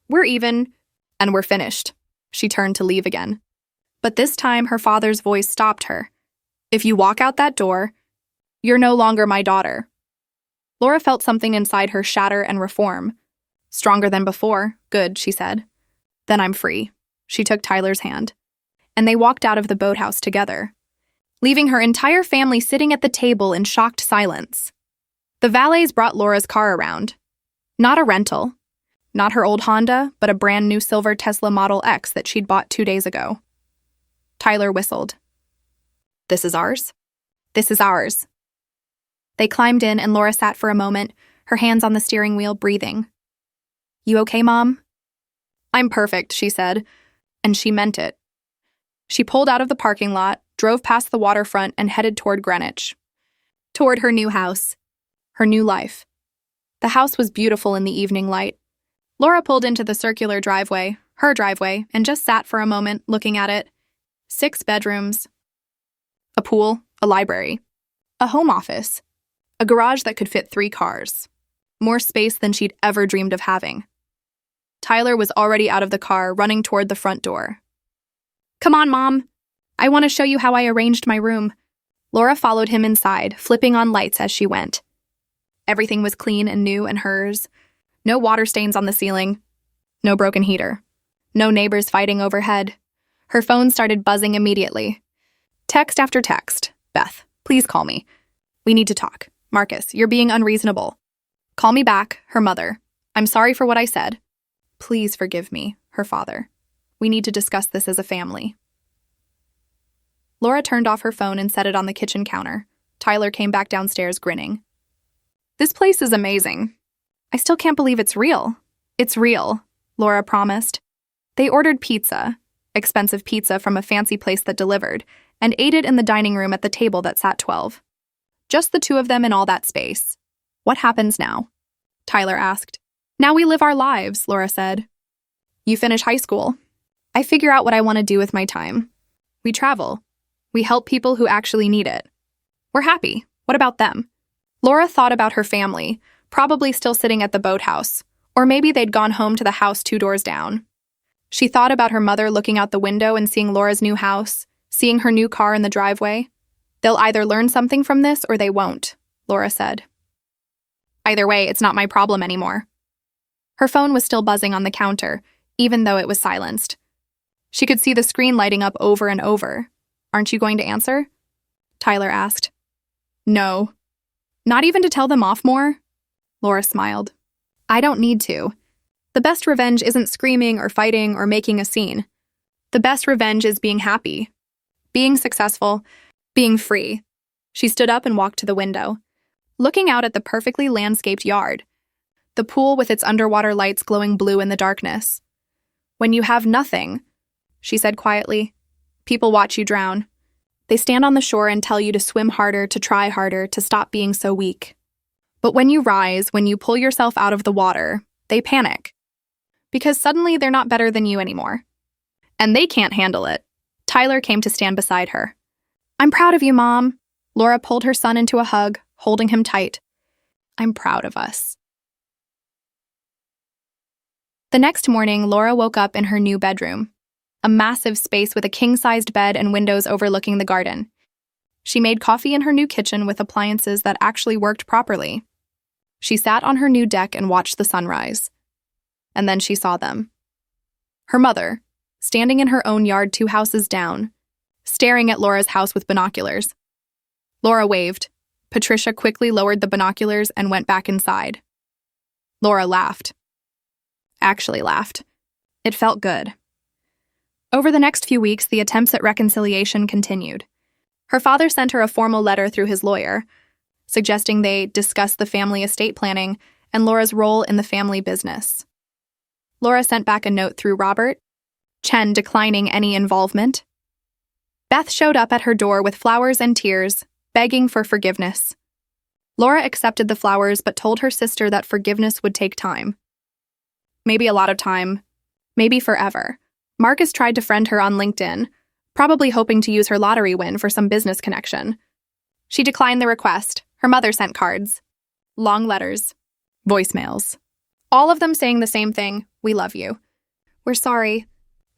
We're even, and we're finished. She turned to leave again. But this time her father's voice stopped her. If you walk out that door, you're no longer my daughter. Laura felt something inside her shatter and reform. Stronger than before. Good, she said. Then I'm free. She took Tyler's hand. And they walked out of the boathouse together, leaving her entire family sitting at the table in shocked silence. The valets brought Laura's car around. Not a rental. Not her old Honda, but a brand new silver Tesla Model X that she'd bought 2 days ago. Tyler whistled. This is ours? This is ours. They climbed in and Laura sat for a moment, her hands on the steering wheel, breathing. You okay, Mom? I'm perfect, she said, and she meant it. She pulled out of the parking lot, drove past the waterfront, and headed toward Greenwich. Toward her new house. Her new life. The house was beautiful in the evening light. Laura pulled into the circular driveway, her driveway, and just sat for a moment, looking at it. 6 bedrooms. A pool, a library. A home office. A garage that could fit 3 cars. More space than she'd ever dreamed of having. Tyler was already out of the car, running toward the front door. Come on, Mom. I want to show you how I arranged my room. Laura followed him inside, flipping on lights as she went. Everything was clean and new and hers. No water stains on the ceiling. No broken heater. No neighbors fighting overhead. Her phone started buzzing immediately. Text after text. Beth, please call me. We need to talk. Marcus, you're being unreasonable. Call me back, her mother. I'm sorry for what I said. Please forgive me, her father. We need to discuss this as a family. Laura turned off her phone and set it on the kitchen counter. Tyler came back downstairs grinning. This place is amazing. I still can't believe it's real. It's real, Laura promised. They ordered pizza, expensive pizza from a fancy place that delivered, and ate it in the dining room at the table that sat 12. Just the two of them in all that space. What happens now? Tyler asked. Now we live our lives, Laura said. You finish high school. I figure out what I want to do with my time. We travel. We help people who actually need it. We're happy. What about them? Laura thought about her family, probably still sitting at the boathouse, or maybe they'd gone home to the house 2 doors down. She thought about her mother looking out the window and seeing Laura's new house, seeing her new car in the driveway. They'll either learn something from this or they won't, Laura said. Either way, it's not my problem anymore. Her phone was still buzzing on the counter, even though it was silenced. She could see the screen lighting up over and over. Aren't you going to answer? Tyler asked. No. Not even to tell them off more? Laura smiled. I don't need to. The best revenge isn't screaming or fighting or making a scene. The best revenge is being happy, being successful, being free. She stood up and walked to the window, looking out at the perfectly landscaped yard, the pool with its underwater lights glowing blue in the darkness. When you have nothing, she said quietly, people watch you drown. They stand on the shore and tell you to swim harder, to try harder, to stop being so weak. But when you rise, when you pull yourself out of the water, they panic. Because suddenly they're not better than you anymore. And they can't handle it. Tyler came to stand beside her. I'm proud of you, Mom. Laura pulled her son into a hug, holding him tight. I'm proud of us. The next morning, Laura woke up in her new bedroom, a massive space with a king-sized bed and windows overlooking the garden. She made coffee in her new kitchen with appliances that actually worked properly. She sat on her new deck and watched the sunrise. And then she saw them. Her mother, standing in her own yard 2 houses down, staring at Laura's house with binoculars. Laura waved. Patricia quickly lowered the binoculars and went back inside. Laura laughed. Actually laughed. It felt good. Over the next few weeks, the attempts at reconciliation continued. Her father sent her a formal letter through his lawyer, suggesting they discuss the family estate planning and Laura's role in the family business. Laura sent back a note through Robert, Chen declining any involvement. Beth showed up at her door with flowers and tears, begging for forgiveness. Laura accepted the flowers but told her sister that forgiveness would take time. Maybe a lot of time, maybe forever. Marcus tried to friend her on LinkedIn, probably hoping to use her lottery win for some business connection. She declined the request. Her mother sent cards, long letters, voicemails, all of them saying the same thing, we love you. We're sorry.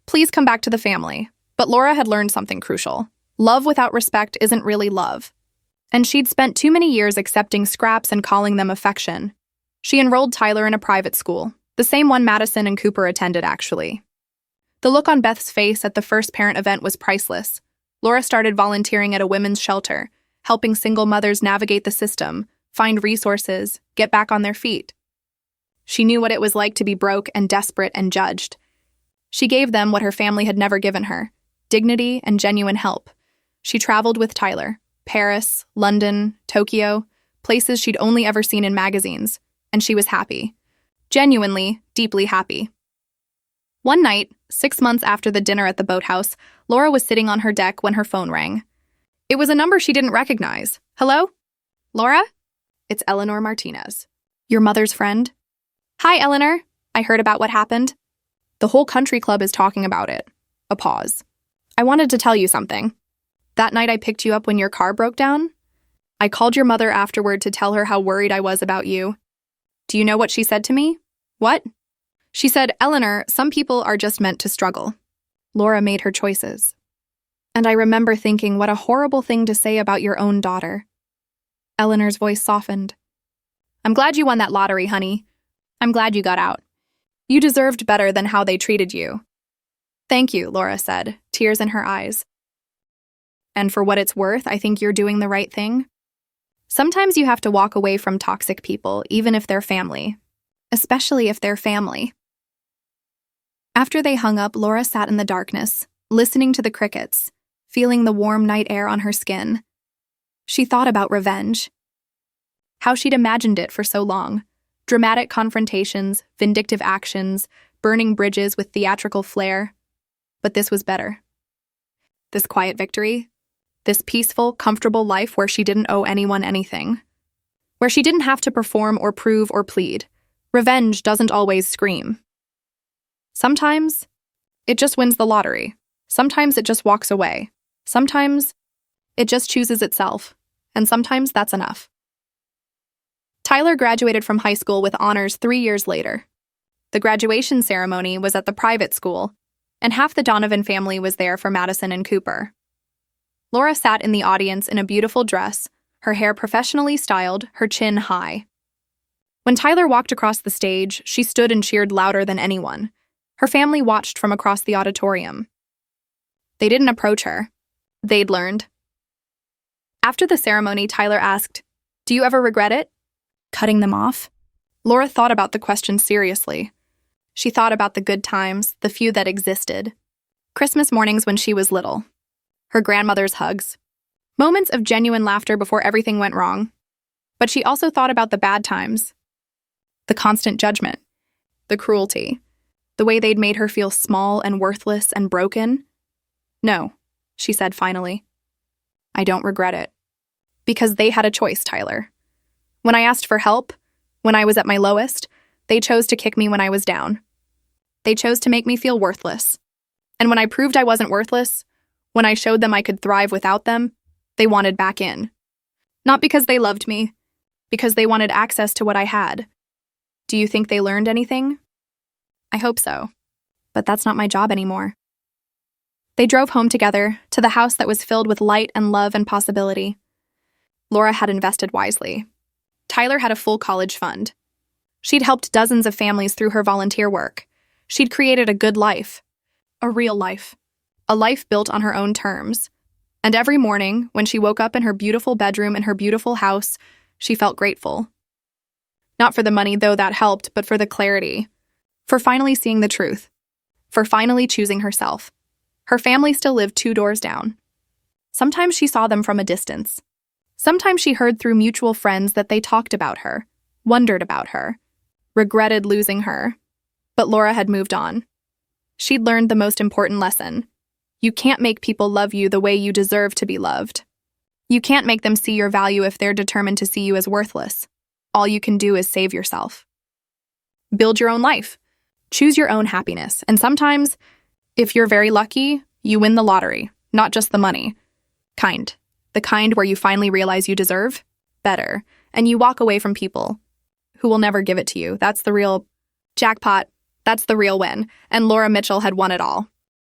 Please come back to the family. But Laura had learned something crucial. Love without respect isn't really love. And she'd spent too many years accepting scraps and calling them affection. She enrolled Tyler in a private school, the same one Madison and Cooper attended, actually. The look on Beth's face at the first parent event was priceless. Laura started volunteering at a women's shelter, helping single mothers navigate the system, find resources, get back on their feet. She knew what it was like to be broke and desperate and judged. She gave them what her family had never given her, dignity and genuine help. She traveled with Tyler, Paris, London, Tokyo, places she'd only ever seen in magazines, and she was happy. Genuinely, deeply happy. One night, 6 months after the dinner at the boathouse, Laura was sitting on her deck when her phone rang. It was a number she didn't recognize. Hello? Laura? It's Eleanor Martinez. Your mother's friend? Hi, Eleanor. I heard about what happened. The whole country club is talking about it. A pause. I wanted to tell you something. That night I picked you up when your car broke down. I called your mother afterward to tell her how worried I was about you. Do you know what she said to me? What? She said, Eleanor, some people are just meant to struggle. Laura made her choices. And I remember thinking, what a horrible thing to say about your own daughter. Eleanor's voice softened. I'm glad you won that lottery, honey. I'm glad you got out. You deserved better than how they treated you. Thank you, Laura said, tears in her eyes. And for what it's worth, I think you're doing the right thing. Sometimes you have to walk away from toxic people, even if they're family. Especially if they're family. After they hung up, Laura sat in the darkness, listening to the crickets, feeling the warm night air on her skin. She thought about revenge. How she'd imagined it for so long. Dramatic confrontations, vindictive actions, burning bridges with theatrical flair. But this was better. This quiet victory. This peaceful, comfortable life where she didn't owe anyone anything. Where she didn't have to perform or prove or plead. Revenge doesn't always scream. Sometimes, it just wins the lottery. Sometimes it just walks away. Sometimes, it just chooses itself. And sometimes that's enough. Tyler graduated from high school with honors 3 years later. The graduation ceremony was at the private school, and half the Donovan family was there for Madison and Cooper. Laura sat in the audience in a beautiful dress, her hair professionally styled, her chin high. When Tyler walked across the stage, she stood and cheered louder than anyone. Her family watched from across the auditorium. They didn't approach her. They'd learned. After the ceremony, Tyler asked, "Do you ever regret it? Cutting them off?" Laura thought about the question seriously. She thought about the good times, the few that existed. Christmas mornings when she was little. Her grandmother's hugs. Moments of genuine laughter before everything went wrong. But she also thought about the bad times. The constant judgment. The cruelty. The way they'd made her feel small and worthless and broken. "No," she said finally. "I don't regret it. Because they had a choice, Tyler. When I asked for help, when I was at my lowest, they chose to kick me when I was down. They chose to make me feel worthless. And when I proved I wasn't worthless, when I showed them I could thrive without them, they wanted back in. Not because they loved me, because they wanted access to what I had. Do you think they learned anything? I hope so. But that's not my job anymore." They drove home together, to the house that was filled with light and love and possibility. Laura had invested wisely. Tyler had a full college fund. She'd helped dozens of families through her volunteer work. She'd created a good life. A real life. A life built on her own terms. And every morning, when she woke up in her beautiful bedroom in her beautiful house, she felt grateful. Not for the money, though that helped, but for the clarity. For finally seeing the truth. For finally choosing herself. Her family still lived 2 doors down. Sometimes she saw them from a distance. Sometimes she heard through mutual friends that they talked about her, wondered about her, regretted losing her. But Laura had moved on. She'd learned the most important lesson. You can't make people love you the way you deserve to be loved. You can't make them see your value if they're determined to see you as worthless. All you can do is save yourself. Build your own life. Choose your own happiness. And sometimes, if you're very lucky, you win the lottery, not just the money. The kind where you finally realize you deserve better, and you walk away from people who will never give it to you. That's the real jackpot. That's the real win. And Laura Mitchell had won it all.